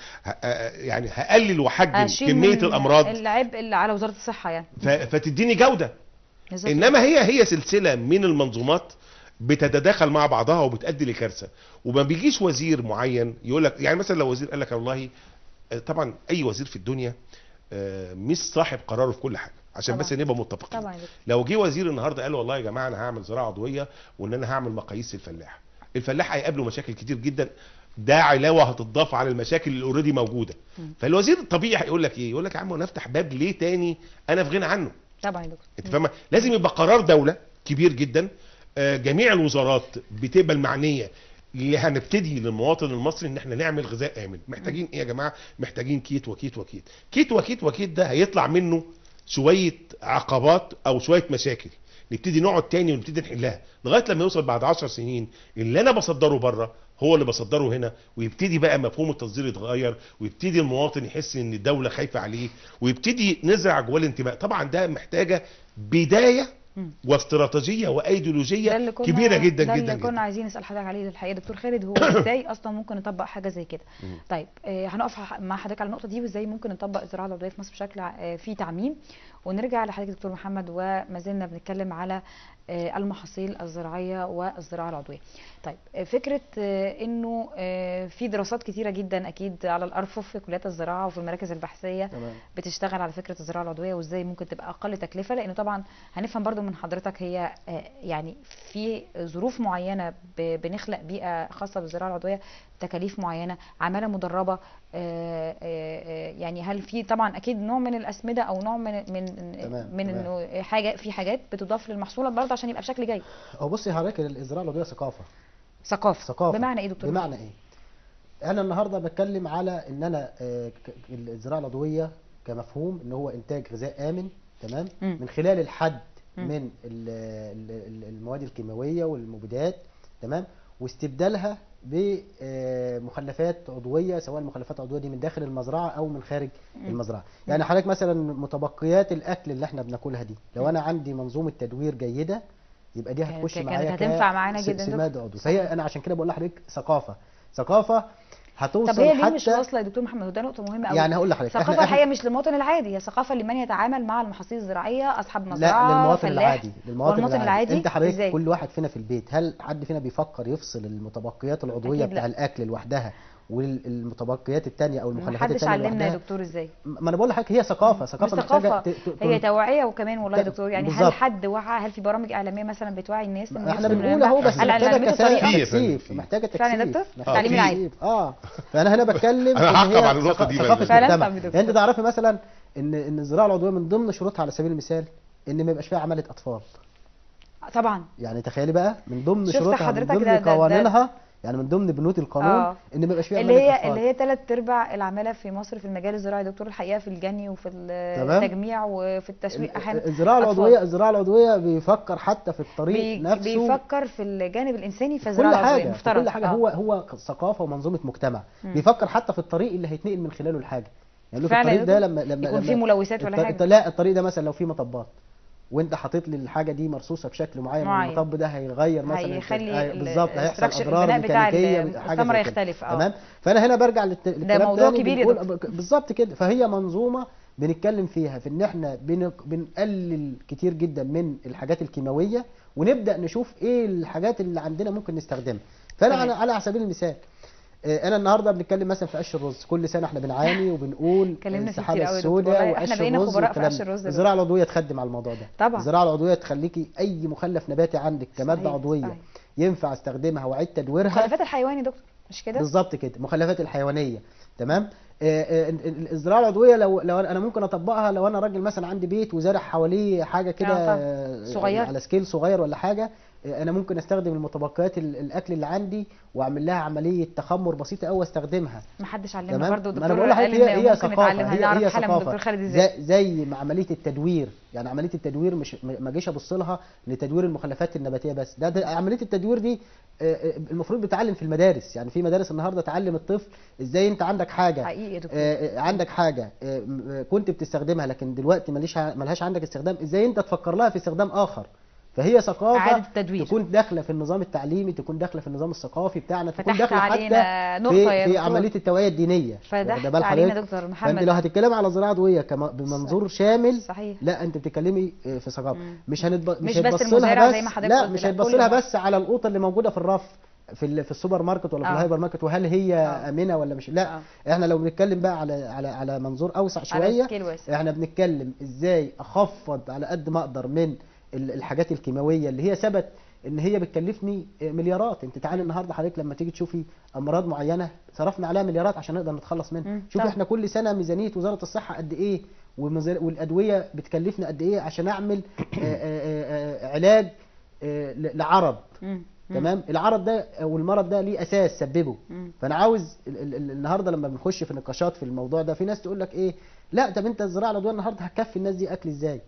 يعني هقلل واحجم كميه الامراض، العبء اللي على وزاره الصحه يعني، فتديني جوده. انما هي سلسله من المنظومات بتتداخل مع بعضها وبتؤدي لكارثه، وما بيجيش وزير معين يقول لك، يعني مثلا لو وزير قال لك والله، طبعا اي وزير في الدنيا مش صاحب قراره في كل حاجه، عشان طبعا. بس نبقى متفقين. لو جه وزير النهارده قال والله يا جماعه انا هعمل زراعه عضويه وان انا هعمل مقاييس الفلاح هيقابله مشاكل كتير جدا، ده علاوه هتضاف على المشاكل اللي اوريدي موجوده. فالوزير الطبيعي هيقول لك ايه؟ يقول لك يا عم انا افتح باب ليه تاني انا في غنى عنه. طبعا يا دكتور انت فاهمه؟ لازم يبقى قرار دوله كبير جدا، جميع الوزارات بتبقى المعنيه اللي هنبتدي للمواطن المصري ان احنا نعمل غذاء امن. محتاجين ايه يا جماعه؟ محتاجين كيت وكيت وكيت، كيت وكيت وكيت، ده هيطلع منه شويه عقبات او شويه مشاكل نبتدي نقعد تاني ونبتدي نحلها لغايه لما يوصل بعد 10 سنين اللي انا بصدره بره هو اللي بصدره هنا، ويبتدي بقى مفهوم التصدير يتغير، ويبتدي المواطن يحس ان الدوله خايفه عليه، ويبتدي نزرع جواه الانتماء. طبعا ده محتاجه بدايه واستراتيجيه وايديولوجيه كبيره جدا ده جدا اللي كنا عايزين نسال حضرتك عليه الحقيقه دكتور خالد، هو ازاي اصلا ممكن نطبق حاجه زي كده؟ طيب هنقف مع حضرتك على النقطه دي، وازاي ممكن نطبق الزراعه العضويه في مصر بشكل في تعميم، ونرجع لحضرتك دكتور محمد وما زلنا بنتكلم على المحاصيل الزراعيه والزراعه العضويه. طيب فكره انه في دراسات كتيره جدا اكيد على الارفف في كليات الزراعه وفي المراكز البحثيه بتشتغل على فكره الزراعه العضويه وازاي ممكن تبقى اقل تكلفه، لانه طبعا هنفهم برضو من حضرتك هي يعني في ظروف معينه بنخلق بيئه خاصه بالزراعه العضويه، تكاليف معينه، عماله مدربه، يعني هل في طبعا اكيد نوع من الاسمده او نوع من انه حاجات بتضاف للمحصول برضه عشان يبقى بشكل جيد. هو بصي حضرتك الزراعه العضويه ثقافه بمعنى ايه دكتور؟ بمعنى ايه؟ انا النهارده بتكلم على ان انا الزراعه العضويه كمفهوم ان هو انتاج غذاء امن، تمام، من خلال الحد من المواد الكيماويه والمبيدات، تمام، واستبدالها بمخلفات عضويه، سواء المخلفات العضويه دي من داخل المزرعه او من خارج المزرعه. يعني حضرتك مثلا متبقيات الاكل اللي احنا بناكلها دي، لو انا عندي منظومه تدوير جيده يبقى دي هتخش معايا هتنفع معانا جدا سماد عضوي. فهي انا عشان كده بقول لحضرتك ثقافه هتوصل. طب هي ليه مش واصله يا دكتور محمد؟ وده نقطه مهمه قوي. يعني هقول لحضرتك ثقافه الحقيقه مش للمواطن العادي، هي ثقافه لمن يتعامل مع المحاصيل الزراعيه، اصحاب مزرعه، لا للمواطن فلاح، للمواطن العادي. انت حضرتك إزاي؟ كل واحد فينا في البيت، هل حد فينا بيفكر يفصل المتبقيات العضويه بتاع الاكل لوحدها والمتبقيات الثانيه او المخلفات الثانيه لوحدها؟ علمنا يا دكتور ازاي؟ ما انا بقول لحضرتك هي ثقافه محتاجه هي توعيه وكمان والله يا دكتور، يعني هل حد وعى؟ هل في برامج اعلاميه مثلا بتوعي الناس؟ احنا بنقول اهو بس محتاجه تكثيف فعلا يا دكتور التعليم العالي. فانا هنا بتكلم انا هعقب على النقطه دي فعلا. انت تعرفي مثلا ان الزراعه العضويه من ضمن شروطها على سبيل المثال ان ما يبقاش فيها عماله اطفال. طبعا يعني تخيلي بقى من ضمن شروطها، من ضمن قوانينها، يعني من ضمن بنود القانون ان ما يبقاش فيها عماله اطفال، اللي هي 3/4 العماله في مصر في المجال الزراعي دكتور الحقيقه، في الجني وفي التجميع وفي التسويق. احيانا الزراعه العضويه بيفكر حتى في الطريق نفسه، بيفكر في الجانب الانساني في الزراعه العضويه مفترض كل حاجه. هو ثقافه ومنظومه مجتمع. بيفكر حتى في الطريق اللي هيتنقل من خلاله الحاجه، يعني في الطريق ده لما يكون فيه ملوثات ولا حاجه، لا الطريق ده مثلا لو فيه مطبات وانت حاطط لي الحاجه دي مرصوصه بشكل معين، المطب ده هيغير مثلا، هيخلي بالظبط هيحصل اضرار ميكانيكيه، الثمره يختلف. تمام. فانا هنا برجع للكلام ده موضوع كبير بالظبط كده. فهي منظومه بنتكلم فيها في ان احنا بنقلل كتير جدا من الحاجات الكيماويه، ونبدا نشوف ايه الحاجات اللي عندنا ممكن نستخدمها. فانا على سبيل المثال انا النهارده بنتكلم مثلا في قش الرز، كل سنه احنا بنعاني وبنقول السحابه السوداء وقش الرز. الزراعه العضويه تخدم على الموضوع ده طبعا. الزراعه العضويه تخليكي اي مخلف نباتي عندك كماده عضويه ينفع استخدمها واعيد تدويرها. مخلفات الحيواني دكتور مش كده؟ بالظبط كده، المخلفات الحيوانيه. تمام. الزراعه العضويه لو انا ممكن اطبقها لو انا راجل مثلا عندي بيت وزارع حواليه حاجه كده صغير على سكيل صغير ولا حاجه. انا ممكن استخدم المتبقيات الاكل اللي عندي واعمل لها عمليه تخمر بسيطه قوي واستخدمها. ما حدش علمنا برضه، ما انا الدكتور بقول لحضرتك قال ان هي ممكن ثقافه، نتعلم. هي هنعرف حالا من الدكتور ثقافه خالد ازاي. زي ما عمليه التدوير. يعني عمليه التدوير مش ما جيش ابص لها لتدوير المخلفات النباتيه بس، ده عمليه التدوير دي المفروض بتتعلم في المدارس. يعني في مدارس النهارده تعلم الطفل ازاي انت عندك حاجه حقيقي يا دكتور. عندك حاجه كنت بتستخدمها لكن دلوقتي ملهاش عندك استخدام، ازاي انت تفكر لها في استخدام اخر. فهي ثقافه إعادة التدوير. تكون داخله في النظام التعليمي، تكون داخله في النظام الثقافي بتاعنا، تكون فتحت داخله علينا حتى نقطة يا في دكتور. عمليه التوعيه الدينيه. فتحت علينا دكتور محمد. فانت لو هتتكلم على زراعه عضويه بمنظور شامل، صحيح. لا انت بتتكلمي في ثقافه. مش بس هيتبص المزارع لها زي ما حضرتك لا قلت، مش لا، هيتبص كل لها ما- بس على القوطه اللي موجوده في الرف في السوبر ماركت ولا في الهايبر ماركت، وهل هي امنه ولا مش. لا احنا لو بنتكلم بقى على منظور اوسع شويه، احنا بنتكلم ازاي اخفض على قد ما اقدر من الحاجات الكيماويه اللي هي ثبت ان هي بتكلفني مليارات. انت تعالي النهارده حضرتك لما تيجي تشوفي امراض معينه صرفنا عليها مليارات عشان نقدر نتخلص منها. شوفي احنا كل سنه ميزانيه وزاره الصحه قد ايه، والادويه بتكلفنا قد ايه عشان اعمل علاج لعرض. تمام. العرض ده او المرض ده ليه اساس سببه. فانا عاوز النهارده لما بنخش في نقاشات في الموضوع ده، في ناس تقول لك ايه، لا طب انت الزراعه العضويه النهارده هتكفي الناس دي اكل ازاي؟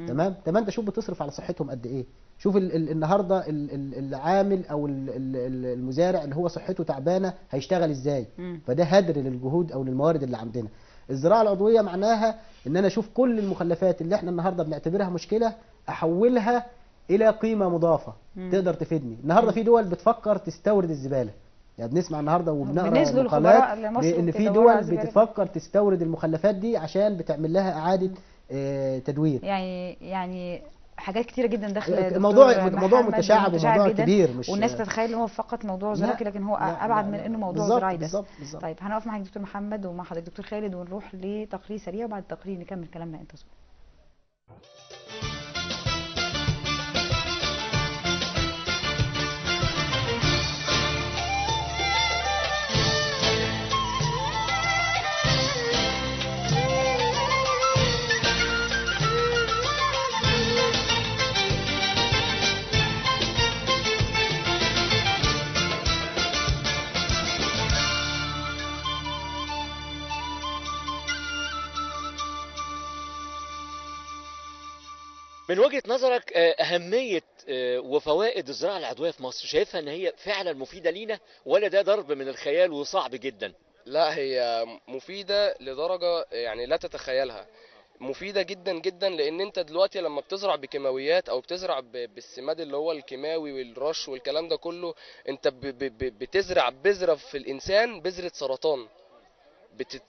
تمام. طب انت شوف بتصرف على صحتهم قد ايه. شوف النهارده العامل او المزارع اللي هو صحته تعبانه هيشتغل ازاي. فده هدر للجهود او للموارد اللي عندنا. الزراعه العضويه معناها ان انا اشوف كل المخلفات اللي احنا النهارده بنعتبرها مشكله احولها الى قيمه مضافه تقدر تفيدني. النهارده في دول بتفكر تستورد الزباله. يعني بنسمع النهارده وبنقرا مقالات ان في دول بتفكر تستورد المخلفات دي عشان بتعمل لها اعاده تدوير. يعني حاجات كتيره جدا داخله. موضوع متشعب وموضوع كبير، مش والناس تتخيل ان هو فقط موضوع زراعي، لكن هو ابعد من انه موضوع زراعي بس. بالظبط. طيب هنقف معاك دكتور محمد ومع حضرتك دكتور خالد ونروح لتقرير سريع، وبعد التقرير نكمل كلامنا. انتظروا. من وجهة نظرك أهمية وفوائد الزراعة العضوية في مصر، شايفها إن هي فعلا مفيدة لينا ولا ده ضرب من الخيال وصعب جدا؟ لا، هي مفيدة لدرجة يعني لا تتخيلها. مفيدة جدا جدا، لأن أنت دلوقتي لما بتزرع بكيماويات أو بتزرع بالسماد اللي هو الكيماوي والرش والكلام ده كله، أنت بتزرع بذرة في الإنسان، بذرة سرطان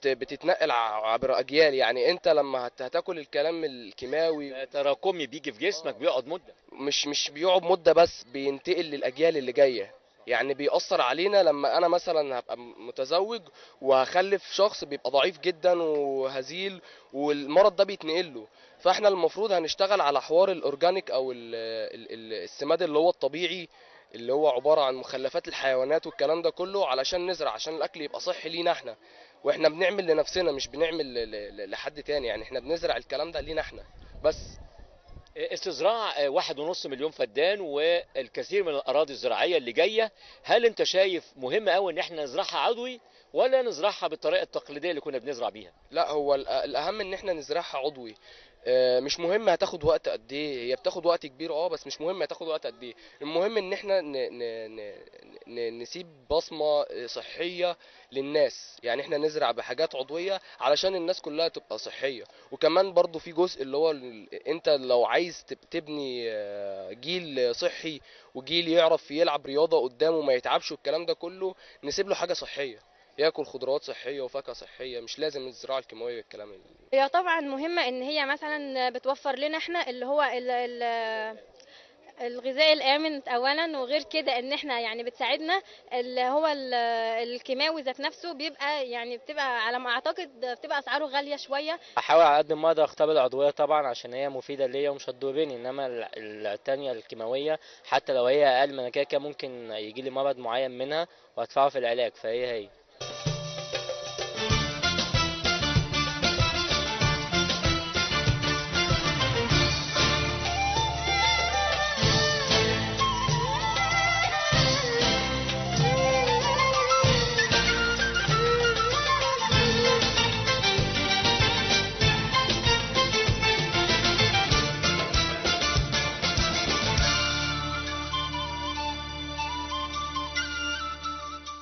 بتتنقل عبر اجيال. يعني انت لما هتاكل الكلام الكيماوي تراكمي بيجي في جسمك بيقعد مده، مش بيقعد مده بس، بينتقل للاجيال اللي جايه. يعني بيأثر علينا لما انا مثلا هبقى متزوج وهخلف شخص بيبقى ضعيف جدا وهزيل، والمرض ده بيتنقل له. فاحنا المفروض هنشتغل على حوار الاورجانيك او السماد اللي هو الطبيعي، اللي هو عبارة عن مخلفات الحيوانات والكلام ده كله، علشان نزرع، عشان الاكل يبقى صحي لينا احنا. واحنا بنعمل لنفسنا، مش بنعمل لحد تاني. يعني احنا بنزرع الكلام ده لينا احنا بس. استزراع 1.5 مليون فدان والكثير من الاراضي الزراعيه اللي جايه، هل انت شايف مهم قوي ان احنا نزرعها عضوي ولا نزرعها بالطريقه التقليديه اللي كنا بنزرع بيها؟ لا، هو الاهم ان احنا نزرعها عضوي. مش مهم هتاخد وقت قد ايه، هي بتاخد وقت كبير بس مش مهم هتاخد وقت قد ايه. المهم ان احنا نسيب بصمة صحية للناس. يعني احنا نزرع بحاجات عضوية علشان الناس كلها تبقى صحية. وكمان برضو في جزء اللي هو انت لو عايز تبني جيل صحي وجيل يعرف يلعب رياضة قدامه ما يتعبش والكلام ده كله، نسيب له حاجة صحية، ياكل خضروات صحيه وفاكهه صحيه، مش لازم الزراعه الكيماويه والكلام هي طبعا مهمه ان هي مثلا بتوفر لنا احنا اللي هو الغذاء الآمن أولا، وغير كده إن إحنا يعني بتساعدنا اللي هو الكيماوي ذات نفسه بيبقى يعني بتبقى على ما أعتقد بتبقى أسعاره غالية شوية. احاول على قد ما اقدر اختار العضويه طبعا عشان هي مفيده ليا ومش هتضرني، انما التانية الكيماويه حتى لو هي اقل من كده ممكن يجي لي مرض معين منها وادفعه في العلاج، فهي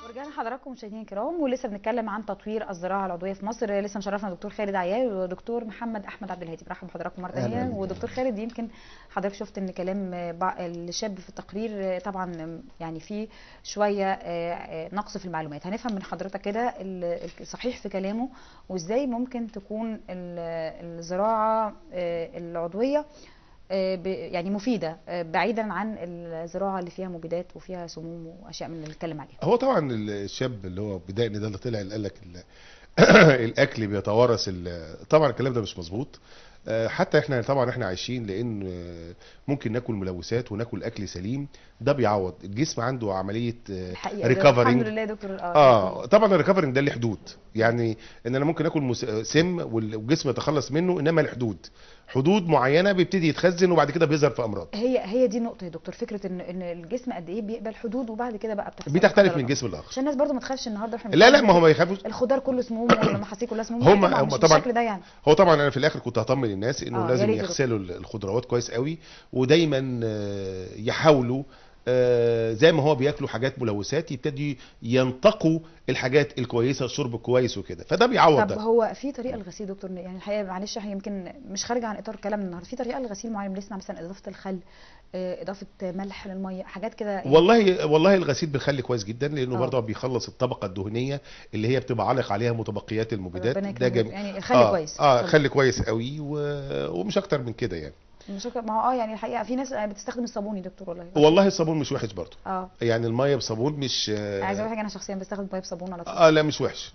ورجعنا حضراتكم مشاهدينا الكرام، ولسه بنتكلم عن تطوير الزراعه العضويه في مصر. لسه مشرفنا دكتور خالد عيال ودكتور محمد احمد عبد الهادي. برحب بحضراتكم مره ثانيه. ودكتور خالد، يمكن حضرتك شفت ان كلام الشاب في التقرير طبعا يعني في شويه نقص في المعلومات. هنفهم من حضرتك كده الصحيح في كلامه، وازاي ممكن تكون الزراعه العضويه يعني مفيده بعيدا عن الزراعه اللي فيها مبيدات وفيها سموم واشياء من اللي بنتكلم عليها. هو طبعا الشاب اللي هو بدائي ده اللي طلع اللي قال لك الاكل بيتوارث، طبعا الكلام ده مش مظبوط. حتى احنا عايشين لان ممكن ناكل ملوثات وناكل اكل سليم، ده بيعوض الجسم عنده عمليه ريكفرنج. الحمد لله يا دكتور. طبعا الريكفرنج ده له حدود، يعني ان انا ممكن اكل سم والجسم يتخلص منه، انما الحدود حدود معينه بيبتدي يتخزن وبعد كده بيظهر في امراض. هي دي النقطه يا دكتور، فكره ان الجسم قد ايه بيقبل حدود وبعد كده بقى بتختلف من جسم لاخر، عشان الناس برضو ما تخافش النهارده احنا لا ما هو ما يخافوش. الخضار كله سموم والمحاصيل كلها سموم. هم طبعا بالشكل ده يعني. هو طبعا انا في الاخر كنت هطمن الناس انه لازم يغسلوا الخضروات كويس قوي، ودايما يحاولوا زي ما هو بياكلوا حاجات ملوثات يبتدوا ينتقوا الحاجات الكويسه، الشرب الكويس وكده، فده بيعوض. طب ده هو في طريقه للغسيل دكتور؟ يعني الحقيقه معلش احنا يمكن مش خارجه عن اطار كلامنا النهارده، في طريقه للغسيل معين بنسمع مثلا اضافه الخل، اضافه ملح للميه، حاجات كده يعني. والله الغسيل بالخل كويس جدا، لانه برضه بيخلص الطبقه الدهنيه اللي هي بتبقى عالق عليها متبقيات المبيدات. ده جميل يعني. الخل كويس. خل كويس قوي ومش اكتر من كده يعني. ما هو يعني الحقيقه في ناس بتستخدم الصابون يا دكتور. والله الصابون مش وحش برضه. يعني الميه بصابون مش عايزه اقول حاجه، انا شخصيا بستخدم ميه بصابون على طول. لا مش وحش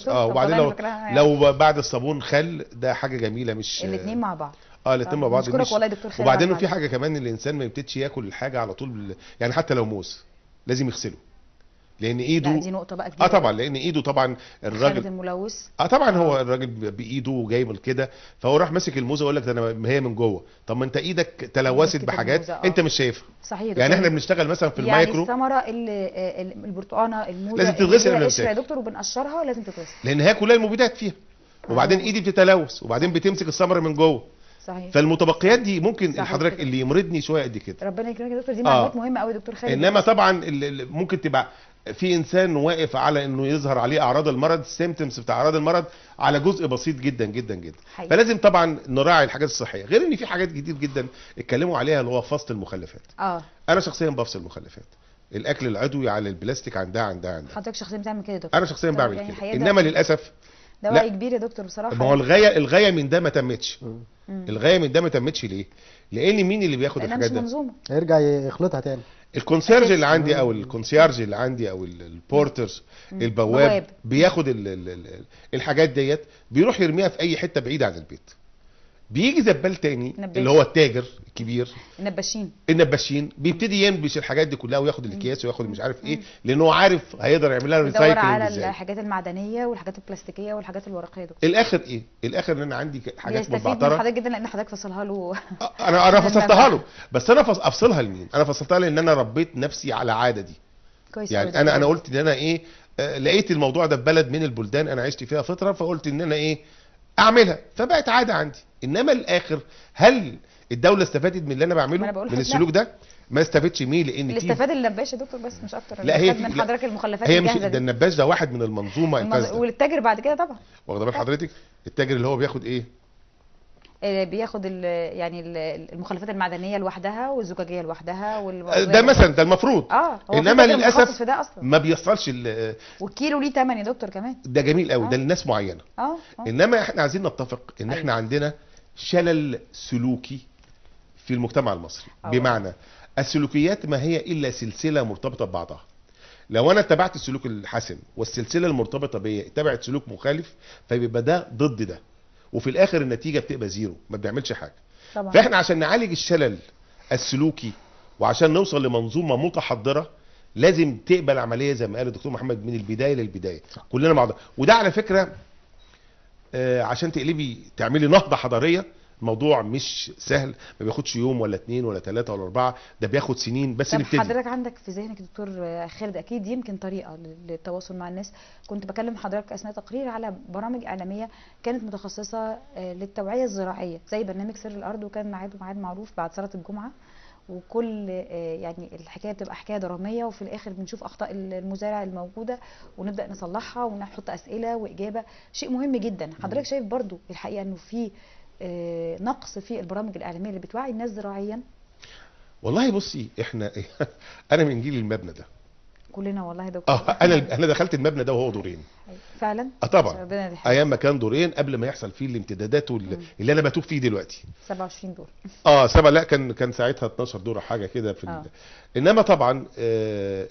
وبعدين لو بعد الصابون خل، ده حاجه جميله. مش الاثنين مع بعض. الاثنين مع بعض. بشكرك والله يا دكتور خالد. وبعدين في حاجه كمان، الانسان ما يبتديش ياكل الحاجه على طول، يعني حتى لو موز لازم يغسله، لان ايده دي نقطه بقى كبيره. طبعا لان ايده طبعا الراجل الملوث. طبعا هو الراجل بايده جايب كده، فهو راح ماسك الموزه ويقول لك ده انا هي من جوه. طب ما انت ايدك تلوثت بحاجات انت مش شايفها. صحيح. يعني احنا بنشتغل مثلا في المايكرو، يعني الثمره البرتقانه الموزه لازم تتغسل يا دكتور، وبنقشرها لازم تتغسل لان هي كلها المبيدات فيها، وبعدين ايدي بتتلوث، وبعدين بتمسك الثمره من جوه. صحيح. فالمتبقيات دي ممكن حضرتك اللي يمرضني شويه قد كده. ربنا يكرمك يا دكتور، دي معلومات مهمه قوي يا دكتور خالد. انما طبعا ممكن تبقى في انسان واقف على انه يظهر عليه اعراض المرض، السيمتومز بتاع اعراض المرض على جزء بسيط جدا جدا جدا. حقيقي. فلازم طبعا نراعي الحاجات الصحيه، غير ان في حاجات كتير جدا اتكلموا عليها اللي هو فصل المخلفات. انا شخصيا بفصل المخلفات، الاكل العضوي على البلاستيك عندها. حضرتك شخصيا بتعمل كده يا دكتور؟ انا شخصيا بعمل يعني كده، انما للاسف ده وعي كبير يا دكتور بصراحه. ما هو الغايه من ده ما تمتش. الغايه من ده ما تمتش ليه؟ لان مين اللي بياخد الحاجات ده؟ منظومه هيرجع يخلطها تاني. الكونسيرج اللي عندي او الكونسيارج اللي عندي او البورتر البواب بياخد الحاجات ديت، بيروح يرميها في اي حته بعيده عن البيت. بيجي زبال تاني اللي هو التاجر الكبير، النباشين بيبتدي ينبش الحاجات دي كلها وياخد الاكياس وياخد مش عارف ايه، لانه عارف هيقدر يعمل لها ريسايكلينج على الحاجات المعدنيه والحاجات البلاستيكيه والحاجات الورقيه دول. الاخر ايه؟ الاخر ان انا عندي حاجات متبعتره. حضرتك جدا لان حضرتك فصلها له. انا فصلتها له، بس انا افصلها لمين؟ انا فصلتها لان انا ربيت نفسي على العاده دي. كويس. يعني انا قلت ان انا ايه، لقيت الموضوع ده في بلد من البلدان انا عشت فيها فتره، فقلت ان انا ايه اعملها، فبقت عاده عندي. انما الاخر هل الدوله استفادت من اللي انا بعمله من السلوك ده؟ ما استفادش مين، لان اللي استفاد النباش يا دكتور بس مش اكتر. لا هي من حضرتك المخلفات هي مش ده، النباش ده واحد من المنظومه الفاسده، والتاجر بعد كده طبعا واخده بال حضرتك. التاجر اللي هو بياخد ايه؟ بياخد يعني المخلفات المعدنيه لوحدها والزجاجيه لوحدها ده مثلا ده المفروض. انما للاسف ما بيحصلش والكيلو ليه ثمن يا دكتور كمان. ده جميل قوي. ده للناس معينه. انما احنا عايزين نتفق ان احنا عندنا شلل سلوكي في المجتمع المصري. بمعنى السلوكيات ما هي الا سلسله مرتبطه ببعضها. لو انا اتبعت السلوك الحسن والسلسله المرتبطه بيا اتبعت سلوك مخالف، فبيبقى ده ضد ده، وفي الاخر النتيجه بتبقى زيرو، ما بيعملش حاجه. طبعا. فاحنا عشان نعالج الشلل السلوكي وعشان نوصل لمنظومه متحضره لازم تقبل عمليه زي ما قال الدكتور محمد من البدايه للبدايه كلنا مع بعض. وده على فكره عشان تعملي نهضه حضاريه الموضوع مش سهل، ما بياخدش يوم ولا 2 ولا 3 ولا 4، ده بياخد سنين بس طب نبتدي. حضرتك عندك في ذهنك دكتور خالد اكيد يمكن طريقه للتواصل مع الناس. كنت بكلم حضرتك اثناء تقرير على برامج اعلاميه كانت متخصصه للتوعيه الزراعيه زي برنامج سر الارض، وكان ميعاد معروف بعد صلاه الجمعه، وكل يعني الحكايه بتبقى حكايه دراميه، وفي الاخر بنشوف اخطاء المزارع الموجوده ونبدا نصلحها ونحط اسئله واجابه، شيء مهم جدا. حضرتك شايف برضو الحقيقه انه في نقص في البرامج الاعلاميه اللي بتوعي الناس زراعيا؟ والله بصي احنا انا من جيل المبنى ده كلنا والله يا دكتور. انا دخلت المبنى ده وهو دورين فعلا. طبعا ايام ما كان دورين قبل ما يحصل فيه الامتدادات اللي انا بتوب فيه دلوقتي 27 دور. 7 لا كان ساعتها 12 دور حاجه كده في انما طبعا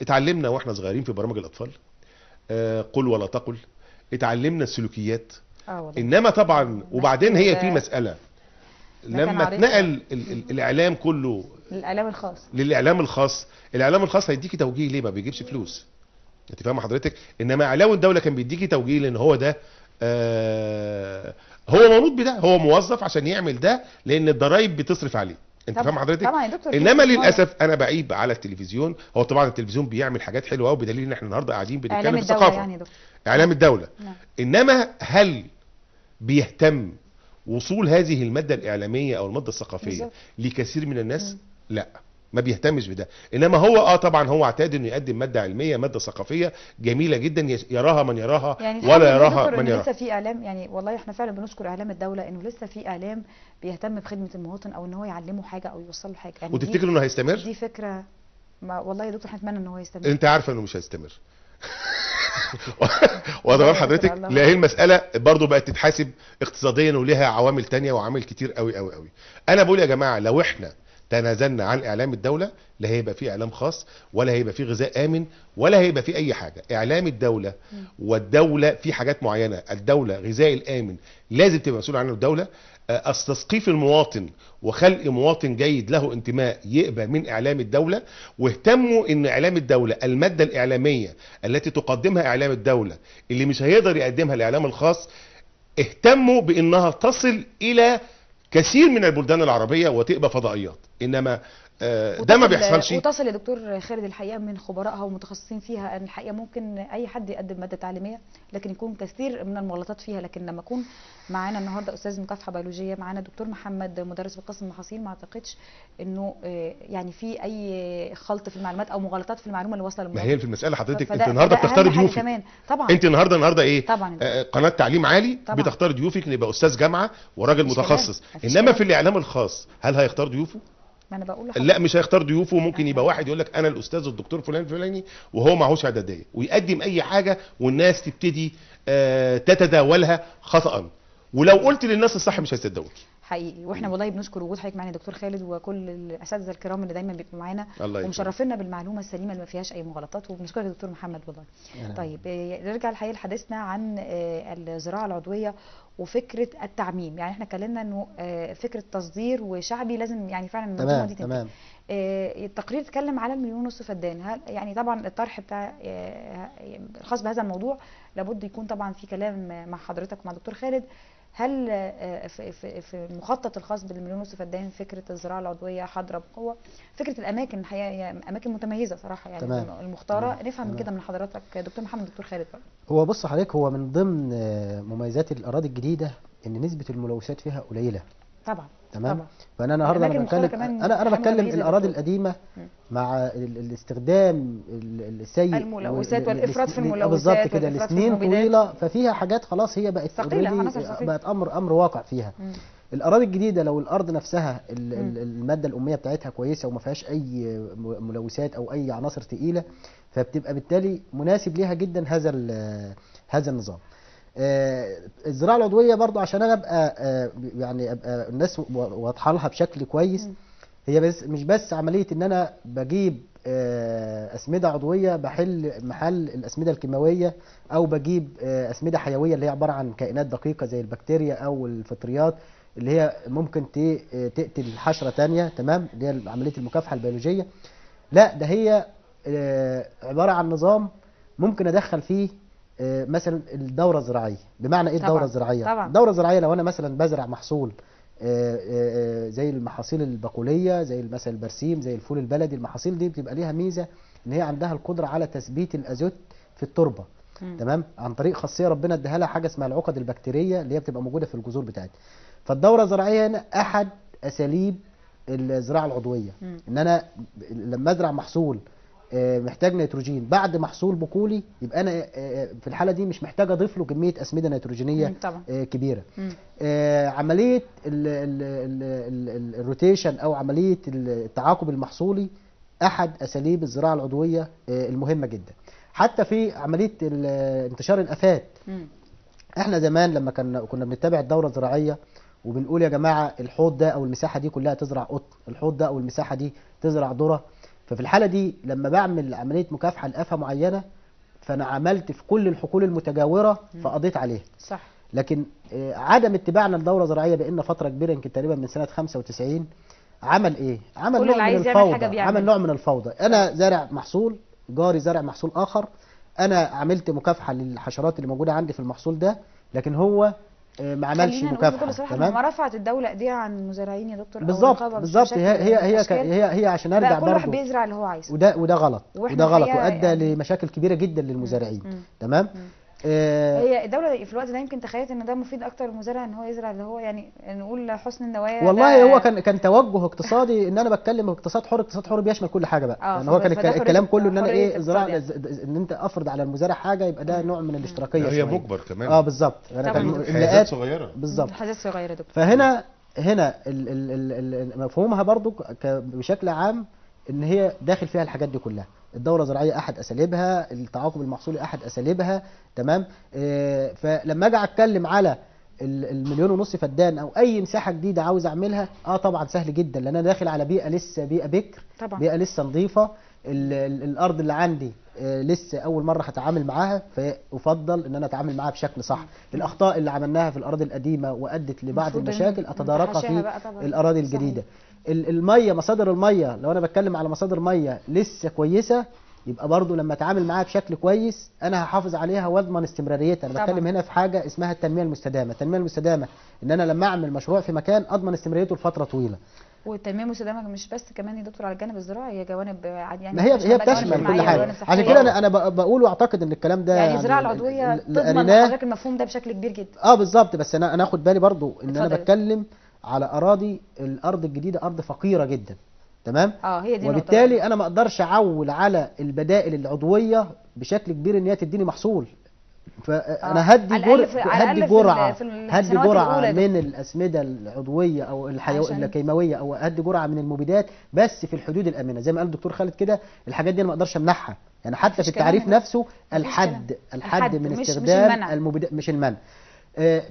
اتعلمنا واحنا صغيرين في برامج الاطفال قل ولا تقل، اتعلمنا السلوكيات. انما طبعا وبعدين هي في مساله لما اتنقل الاعلام كله للاعلام الخاص، الاعلام الخاص هيديكي توجيه ليه؟ ما بيجيبش فلوس، انت فاهمه حضرتك؟ انما اعلام الدوله كان بيديكي توجيه لان هو ده هو مولود بده، هو موظف عشان يعمل ده لان الضرايب بتصرف عليه، انت فاهم حضرتك؟ طبعا يا دكتور. انما للاسف انا بعيب على التلفزيون. هو طبعا التلفزيون بيعمل حاجات حلوه قوي بدليل ان احنا النهارده قاعدين بنتكلم في ثقافه يعني دكتور. اعلام الدوله. انما هل بيهتم وصول هذه الماده الاعلاميه او الماده الثقافيه لكثير من الناس؟ لا، ما بيهتمش بده. انما هو طبعا هو اعتاد انه يقدم ماده علميه ماده ثقافيه جميله جدا يراها من يراها يعني ولا يراها من يراها. لسه في اعلام، يعني والله احنا فعلا بنشكر اعلام الدوله انه لسه في اعلام بيهتم بخدمه المواطن او ان هو يعلمه حاجه او يوصل له حاجه. يعني وتفتكر انه هيستمر؟ دي فكره والله يا دكتور احنا نتمنى ان هو يستمر. انت عارفه انه مش هيستمر. واضح حضرتك؟ لا هي المساله برضو بقت تتحاسب اقتصاديا وليها عوامل تانية وعوامل كتير قوي قوي قوي. انا بقول يا جماعه لو احنا تنازلنا عن اعلام الدوله لا هيبقى في اعلام خاص ولا هيبقى في غذاء امن ولا هيبقى في اي حاجه. اعلام الدوله والدوله في حاجات معينه، الدوله غذاء الامن لازم تبقى مسؤول عنه الدوله. تثقيف المواطن وخلق مواطن جيد له انتماء يقبل من اعلام الدوله. واهتموا ان اعلام الدوله الماده الاعلاميه التي تقدمها اعلام الدوله اللي مش هيقدر يقدمها الاعلام الخاص، اهتموا بانها تصل الى كثير من البلدان العربيه وتبقى فضائيات. انما ده ما بيحصلش. وتصل يا دكتور خالد الحقيقه من خبرائها ومتخصصين فيها ان الحقيقه ممكن اي حد يقدم ماده تعليميه لكن يكون كثير من المغالطات فيها. لكن لما يكون معانا النهارده استاذ مكافحه بيولوجيه، معانا دكتور محمد مدرس بقسم المحاصيل، ما اعتقدش انه يعني في اي خلط في المعلومات او مغالطات في المعلومه اللي واصله للمواطن. ما هي في المساله حضرتك انت النهارده بتختاري ضيوفك. طبعا انت النهارده ايه؟ طبعا قناه تعليم عالي طبعا. بتختار ضيوفك ان يبقى استاذ جامعه وراجل متخصص. انما في الاعلام الخاص هل هيختار ضيوفه؟ ما انا بقول لا مش هيختار ضيوفه. ممكن يبقى واحد يقول لك انا الاستاذ الدكتور فلان الفلاني وهو معهوش اعداديه ويقدم اي حاجه والناس تبتدي تتداولها خطأ، ولو قلت للناس الصح مش هيصدقوك حقيقي. واحنا والله بنشكر وجود حضرتك معانا يا دكتور خالد وكل الاساتذه الكرام اللي دايما بيبقوا معانا ومشرفينا بالمعلومه السليمه اللي ما فيهاش اي مغالطات. وبنشكرك يا دكتور محمد والله. طيب نرجع الحقيقه لحديثنا عن الزراعه العضويه وفكره التعميم. يعني احنا اتكلمنا انه فكره تصدير وشعبي لازم يعني فعلا المنظومه دي تمام. التقرير اتكلم على 1.5 مليون فدان. هل يعني طبعا الطرح بتاع الخاص بهذا الموضوع لابد يكون طبعا في كلام مع حضرتك ومع دكتور خالد. هل في المخطط الخاص بال1.5 مليون فدان فكره الزراعه العضويه حاضره بقوه؟ فكره الاماكن الحقيقه هي اماكن متميزه صراحه يعني تمام. المختاره نفهم من كده من حضرتك دكتور محمد دكتور خالد بقى. هو بص حضرتك، هو من ضمن مميزات الاراضي الجديده ان نسبه الملوثات فيها قليله طبعا تمام طبعا. فانا النهارده انا بتكلم الاراضي القديمه مع الاستخدام السيء الملوثات والافراط في الملوثات بالظبط كده لسنين طويله، ففيها حاجات خلاص هي بقت بقت امر واقع فيها. الاراضي الجديده لو الارض نفسها الماده الاميه بتاعتها كويسه وما فيهاش اي ملوثات او اي عناصر ثقيله، فبتبقى بالتالي مناسب ليها جدا هذا النظام. الزراعه العضويه برضو عشان انا ابقى يعني ابقى الناس واضحه لها بشكل كويس. هي بس مش بس عمليه ان انا بجيب اسمده عضويه بحل محل الاسمده الكيماويه، او بجيب اسمده حيويه اللي هي عباره عن كائنات دقيقه زي البكتيريا او الفطريات اللي هي ممكن تقتل حشره تانية، تمام، اللي هي عمليه المكافحه البيولوجيه. لا، ده هي عباره عن نظام ممكن ادخل فيه مثلا الدوره الزراعيه. بمعنى ايه الدوره طبعا الزراعيه؟ طبعا. الدوره الزراعيه لو انا مثلا بزرع محصول زي المحاصيل البقوليه، زي مثلا البرسيم، زي الفول البلدي، المحاصيل دي بتبقى ليها ميزه ان هي عندها القدره على تثبيت الازوت في التربه، تمام، عن طريق خاصيه ربنا اداها لها حاجه اسمها العقد البكتيريه اللي هي بتبقى موجوده في الجذور بتاعتها. فالدوره الزراعيه هنا احد اساليب الزراعه العضويه، ان انا لما ازرع محصول محتاج نيتروجين بعد محصول بقولي، يبقى انا في الحاله دي مش محتاج اضيف له كميه اسمده نيتروجينيه كبيره. عمليه الروتيشن او عمليه التعاقب المحصولي احد اساليب الزراعه العضويه المهمه جدا. حتى في عمليه انتشار الافات، احنا زمان لما كنا بنتبع الدوره الزراعيه وبنقول يا جماعه الحوض ده او المساحه دي كلها تزرع قطن، الحوض ده او المساحه دي تزرع ذره، ففي الحالة دي لما بعمل عملية مكافحة لآفة معينة فأنا عملت في كل الحقول المتجاورة فقضيت عليها. صح. لكن عدم اتباعنا لدورة زراعية بقينا فترة كبيرة، يمكن تقريبا من سنة 95، عمل ايه؟ عمل نوع من الفوضى. عمل نوع من الفوضى. أنا زارع محصول، جاري زارع محصول آخر، أنا عملت مكافحة للحشرات اللي موجودة عندي في المحصول ده، لكن هو ما عملش مكافحه. تمام. ما رفعت الدوله ايديها عن المزارعين يا دكتور. بالظبط بالظبط. هي عشان ارجع برضه كل واحد بيزرع اللي هو عايزه، وده غلط، وده غلط وادى يعني لمشاكل كبيره جدا للمزارعين. تمام. هي الدوله في الوقت ده يمكن تخيلت ان ده مفيد اكتر للمزارع ان هو يزرع اللي هو يعني نقول حسن النوايا. والله هو كان توجه اقتصادي، ان انا بتكلم اقتصاد حر. اقتصاد حر بيشمل كل حاجه بقى. يعني هو كان الكلام كله ان انا ايه الزراعه ان انت افرض على المزارع حاجه، يبقى ده نوع من الاشتراكيه. هي مجبر كمان. بالظبط. انا كان حاجات صغيره بالظبط. حاجات صغيره دكتور. فهنا مفهومها برضو بشكل عام ان هي داخل فيها الحاجات دي كلها. الدوره الزراعيه احد اساليبها، التعاقب المحصولي احد اساليبها، تمام. فلما اجي اتكلم على المليون ونص فدان او اي مساحه جديده عاوز اعملها، طبعا سهل جدا، لان انا داخل على بيئه لسه بيئه بكر طبعا. بيئه لسه نظيفه، الارض اللي عندي لسه اول مره هتعامل معاها، فافضل ان انا اتعامل معاها بشكل صح. الاخطاء اللي عملناها في الاراضي القديمه وادت لبعض المشاكل اتداركها في الاراضي الجديده. الميه، مصادر الميه، لو انا بتكلم على مصادر ميه لسه كويسه، يبقى برضو لما اتعامل معاها بشكل كويس انا هحافظ عليها واضمن استمراريتها. انا بتكلم هنا في حاجه اسمها التنميه المستدامه. التنميه المستدامه ان انا لما اعمل مشروع في مكان اضمن استمراريته لفتره طويله. والتنميه المستدامه مش بس كمان يا دكتور على الجانب الزراعي، هي جوانب يعني ما هي بتشمل كل حاجه. عشان كده انا بقول واعتقد ان الكلام ده يعني الزراعه العضويه تضمن حضرتك المفهوم ده بشكل كبير جدا. بالظبط. بس انا اخد بالي برضو ان انا بتكلم على اراضي، الارض الجديده ارض فقيره جدا، تمام. هي دي وبالتالي انا ما اقدرش اعول على البدائل العضويه بشكل كبير ان هي تديني محصول. فانا هدي جرعه من الاسمده العضويه او الكيماويه، او هدي جرعه من المبيدات بس في الحدود الامنه. زي ما قال الدكتور خالد كده، الحاجات دي انا ما اقدرش امنعها، يعني حتى في التعريف نفسه الحد من استخدام المبيدات مش المنع.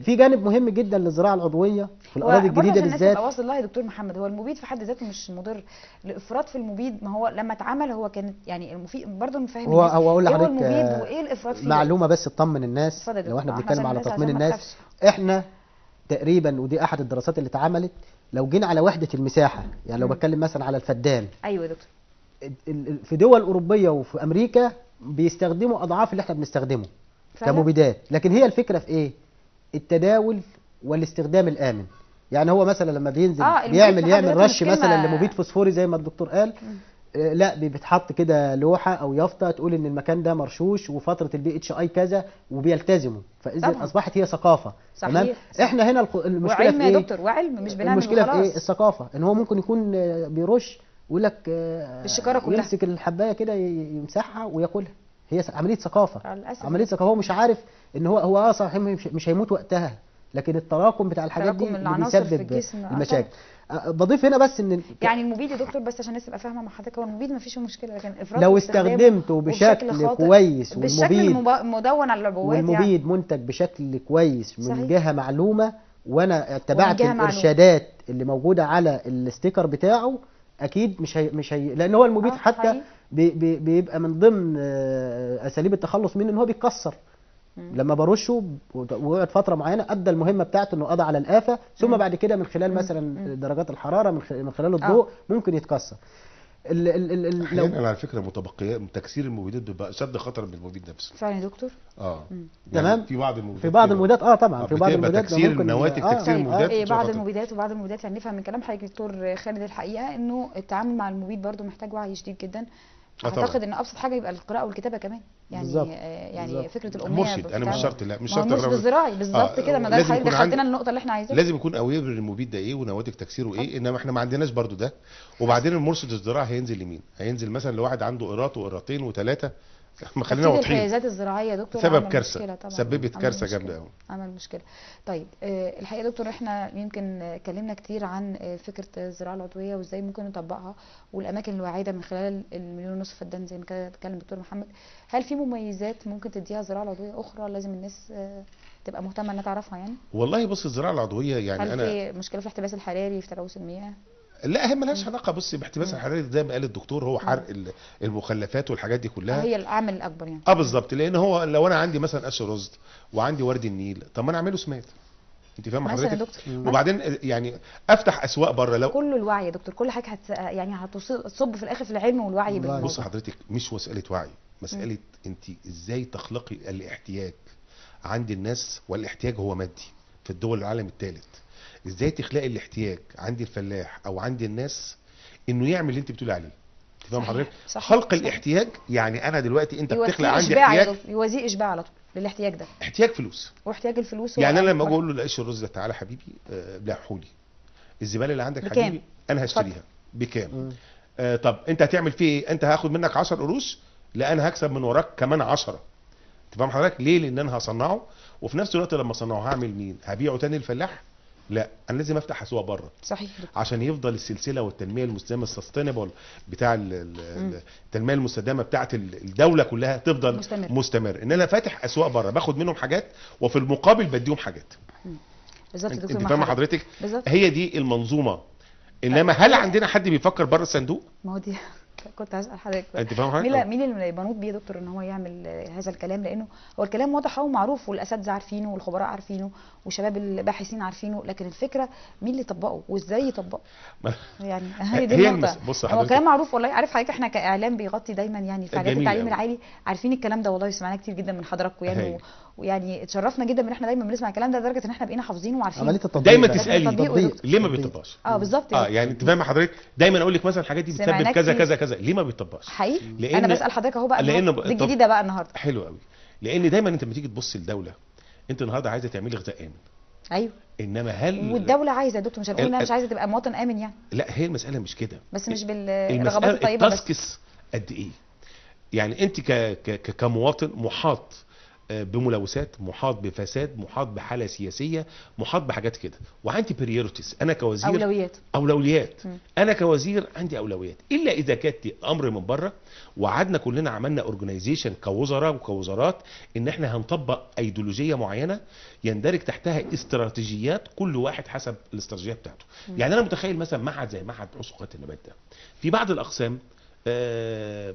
في جانب مهم جدا للزراعه العضويه في الاراضي الجديده بالذات. واصل الله يا دكتور محمد، هو المبيد في حد ذاته مش مضر. الافراط في المبيد، ما هو لما اتعمل هو كانت يعني المفيد برضه نفهم هو اقول ايه لحضرتك المبيد وايه الافراط فيه. معلومه بس تطمن الناس لو احنا بنتكلم على تطمين الناس. احنا تقريبا، ودي احد الدراسات اللي اتعملت، لو جينا على وحده المساحه، يعني لو بتكلم مثلا على الفدان. ايوه يا دكتور. في دول اوروبيه وفي امريكا بيستخدموا اضعاف اللي احنا بنستخدمه كمبيدات. لكن هي الفكره في ايه؟ التداول والاستخدام الامن. يعني هو مثلا لما بينزل يعمل رش مثلا لمبيد فوسفوري زي ما الدكتور قال، لا بيتحط كده لوحه او يافطه تقول ان المكان ده مرشوش وفتره البي اتش اي كذا، وبيلتزموا. فاذا اصبحت هي ثقافه. تمام. احنا هنا المشكله في ايه؟ يا دكتور وعلم، مش بنعمل المشكله في ايه؟ الثقافه. ان هو ممكن يكون بيرش ويقول لك بالشكاره كلها، يمسك الحبايه كده يمسحها وياكلها. هي عمليه ثقافه. عمليه ثقافه. هو مش عارف ان هو صحيح مش هيموت وقتها، لكن التراكم بتاع الحاجات دي اللي بيسبب المشاكل. بضيف هنا بس ان يعني المبيد يا دكتور، بس عشان الناس تبقى فاهمه مع حضرتك، هو المبيد ما فيش مشكله، لكن الافراط لو استخدمته بشكل كويس، بالشكل مدون على العبوات، والمبيد يعني منتج بشكل كويس من جهه معلومه، وانا اتبعت الارشادات اللي موجوده على الستيكر بتاعه، اكيد مش هي لان هو المبيد حتى حقيقي. بيبقى من ضمن اساليب التخلص منه ان هو بيتكسر. لما برشه ويقعد فتره معينه ادى المهمه بتاعته انه قضى على الافه، ثم بعد كده من خلال مثلا درجات الحراره من خلال الضوء ممكن يتكسر. احيانا على فكره متبقيات تكسير المبيدات بيبقى اشد خطر من المبيد نفسه. فعلا يا دكتور. يعني تمام. في بعض المبيدات طبعا في بعض المبيدات تكسير النواتج تكسير المبيدات بعض المبيدات وبعض المبيدات. يعني نفهم من كلام حضرتك دكتور خالد الحقيقه انه التعامل مع المبيد برضو محتاج وعي شديد جدا. اعتقد ان ابسط حاجه يبقى القراءه والكتابه كمان، يعني بالزبط. يعني بالزبط. فكره الامنيه مرشد. انا مش شرط، لا مش شرط مش بالزراعي بالظبط كده. ما ده الحقيقه دخلتنا النقطه اللي احنا عايزينها. لازم يكون اوير المبيد ده ايه ونواتج تكسيره ايه، انما احنا ما عندناش برضو ده. وبعدين المرشد الزراعي هينزل لمين؟ هينزل مثلا لواحد عنده قيراط وقيراطين وثلاثه. ما خلينا واضحين. الحيازات الزراعيه يا دكتور سبب كارثه، سببت كارثه جامده قوي، عمل مشكله. طيب الحقيقه يا دكتور احنا يمكن اتكلمنا كتير عن فكره الزراعه العضويه وازاي ممكن نطبقها والاماكن الواعده من خلال المليون ونصف فدان زي ما كان اتكلم دكتور محمد. هل في مميزات ممكن تديها الزراعه العضويه اخرى لازم الناس تبقى مهتمه انها تعرفها يعني؟ والله بص، الزراعه العضويه يعني هل في مشكله في الاحتباس الحراري في تلوث المياه؟ لا هي مالهاش علاقه. بص، باحتباس الحراري زي ما قال الدكتور هو حرق المخلفات والحاجات دي كلها، هي العامل الاكبر يعني. بالظبط. لان هو لو انا عندي مثلا قش رز وعندي ورد النيل، طب ما انا اعمله سماد. انت فاهم حضرتك؟ وبعدين يعني افتح اسواق بره. لو كله الوعي يا دكتور، كل حاجه يعني هتصب في الاخر في العلم والوعي بالموضوع. بص حضرتك، مش مساله وعي، مساله انت ازاي تخلقي الاحتياج عند الناس، والاحتياج هو مادي في الدول العالم الثالث. ازاي تخلقي الاحتياج عند الفلاح او عند الناس انه يعمل اللي انت بتقولي عليه. تفهم حضرتك؟ خلق الاحتياج يعني انا دلوقتي انت بتخلق عندي احتياج، يوازيه اشباع على طول للاحتياج ده. احتياج فلوس، واحتياج الفلوس يعني انا لما اجي اقول له لقيش الرز ده تعالى حبيبي بلعحوا لي الزباله اللي عندك بكام؟ حبيبي انا هشتريها بكام؟ طب انت هتعمل فيه ايه؟ انت هاخد منك 10 قروش، لا انا هكسب من وراك كمان 10. تفهم حضرتك؟ ليه؟ لان انا هصنعه، وفي نفس الوقت لما اصنعه هعمل مين؟ هبيعه تاني للفلاح؟ لا، انا لازم افتح اسواق بره. صحيح. عشان يفضل السلسله والتنميه المستدامه السستينبل بتاع التنميه المستدامه بتاعت الدوله كلها تفضل مستمر. ان انا فاتح اسواق بره باخد منهم حاجات وفي المقابل بديهم حاجات. بالظبط. انت فاهمه حضرتك؟ هي دي المنظومه. انما هل عندنا حد بيفكر بره الصندوق؟ ما هو دي كنت هسأل حضرتك انت فاهم حضرتك؟ مين اللي منوط بيه يا دكتور ان هو يعمل هذا الكلام؟ لانه هو الكلام واضح ومعروف والاساتذه عارفينه والخبراء عارفينه وشباب الباحثين عارفينه، لكن الفكره مين اللي يطبقه وازاي يطبقه؟ يعني هي دي النقطه. بص هو كلام معروف والله. عارف حضرتك احنا كاعلام بيغطي دايما يعني فعاليات التعليم العالي، عارفين الكلام ده والله، سمعناه كتير جدا من حضراتكم يعني ويعني اتشرفنا جدا ان احنا دايما بنسمع الكلام ده لدرجه ان احنا بقينا حافظينه وعارفينه. دايما تسالني ليه ما بيطبقش؟ بالظبط. يعني انت فاهم حضرتك؟ دايما اقول لك مثلا الحاجات دي بتسبب كذا كذا كذا، ليه ما بيطبقش؟ حقيقي انا بسال حضرتك اهو بقى، دي الجديده بقى النهارده. حلو قوي. لان دايما انت لما تيجي تبص للدوله، انت النهارده عايزه تعملي غذاء امن. ايوه. انما هل والدوله عايزه يا دكتور، مش هنقول انها مش عايزه تبقى مواطن امن يعني. لا، هي المساله مش كده، بس مش بالرغبات الطيبه بس. التاسكس قد ايه؟ يعني انت كمواطن محاط بملوثات، محاط بفساد، محاط بحاله سياسيه، محاط بحاجات كده، وعندي بريورتيز. انا كوزير اولويات. انا كوزير عندي اولويات، الا اذا كانت امر من بره وقعدنا كلنا عملنا اورجنايزيشن كوزراء وكوزارات ان احنا هنطبق ايديولوجيه معينه يندرج تحتها استراتيجيات، كل واحد حسب الاستراتيجيه بتاعته. يعني انا متخيل مثلا معهد زي معهد اسقاط النبات ده، في بعض الاقسام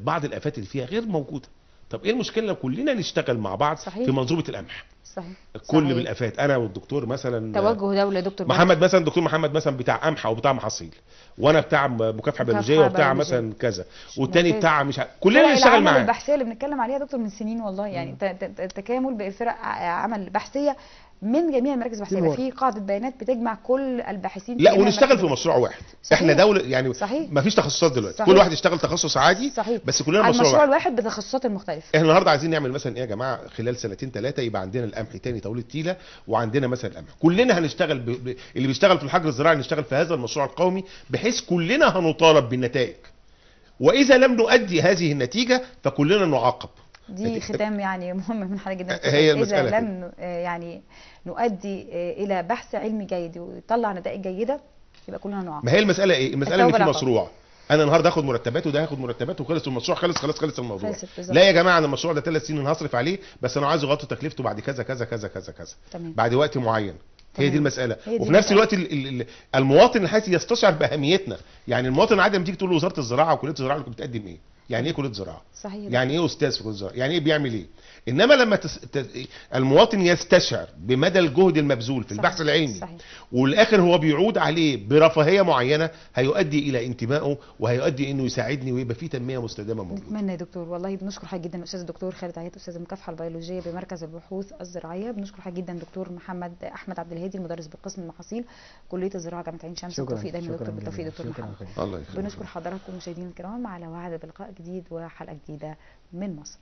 بعض الافات اللي فيها غير موجوده. طب ايه المشكله لو كلنا نشتغل مع بعض؟ صحيح. في منظومه القمح. صحيح. كل بالافات، انا والدكتور مثلا توجه دوله دكتور محمد مثلا، دكتور محمد مثلا بتاع قمح او بتاع محاصيل، وانا بتاع مكافحه بيولوجيه وبتاع مثلا كذا، والتاني بتاع مش كلنا نشتغل معاه. البحثيه اللي بنتكلم عليها دكتور من سنين والله، يعني تكامل بفرق عمل بحثيه من جميع المراكز البحثيه، في قاعده بيانات بتجمع كل الباحثين. لا، ونشتغل في مشروع واحد. صحيح. احنا دوله يعني ما فيش تخصصات دلوقتي. صحيح. كل واحد يشتغل تخصص عادي. صحيح. بس كلنا مشروع المشروع الواحد بتخصصات المختلفه. احنا النهارده عايزين نعمل مثلا ايه يا جماعه؟ خلال سنتين ثلاثه يبقى عندنا القمح تاني توليد تيله، وعندنا مثلا القمح كلنا هنشتغل اللي بيشتغل في الحجر الزراعي نشتغل في هذا المشروع القومي، بحيث كلنا هنطالب بالنتائج، واذا لم نؤدي هذه النتيجه فكلنا نعاقب. دي ختام يعني مهم من حاجه جدا. هي المسألة اذا لم يعني نؤدي الى بحث علمي جيد ويطلع نتائج جيده يبقى كلنا نعاقب. ما هي المساله ايه؟ المساله ان في مشروع انا النهارده هاخد مرتبات وده هاخد مرتبات وخلص المشروع، خلص الموضوع. لا يا جماعه، انا المشروع ده 3 سنين هصرف عليه، بس انا عايز اغطي تكلفته بعد كذا كذا كذا كذا كذا، بعد وقت معين. هي دي تمام. المساله. هي دي وفي نفس المسألة. الوقت المواطن الحاسي يستشعر باهميتنا. يعني المواطن العادي لما تيجي تقول له وزاره الزراعه وكليه الزراعه انت بتقدم ايه؟ يعني ايه كليه زراعه؟ صحيح. يعني ايه استاذ في كليه الزراعه؟ يعني ايه بيعمل ايه؟ انما لما المواطن يستشعر بمدى الجهد المبذول في البحث العلمي، صحيح. والاخر هو بيعود عليه برفاهيه معينه، هيؤدي الى انتمائه وهيؤدي انه يساعدني ويبقى في تنميه مستدامه موجوده. نتمنى يا دكتور، والله بنشكر حضرتك جدا الاستاذ الدكتور خالد عياد، استاذ المكافحه البيولوجيه بمركز البحوث الزراعيه. بنشكر حضرتك جدا دكتور احمد عبد الهادي المدرس بقسم المحاصيل كليه الزراعه جامعه عين شمس. بالتوفيق دايما يا دكتور، بالتوفيق دكتور محمد. الله يخليك. بنشكر حضراتكم مشاهدينا الكرام على وعد بلقاء جديد وحلقه جديده من مصر.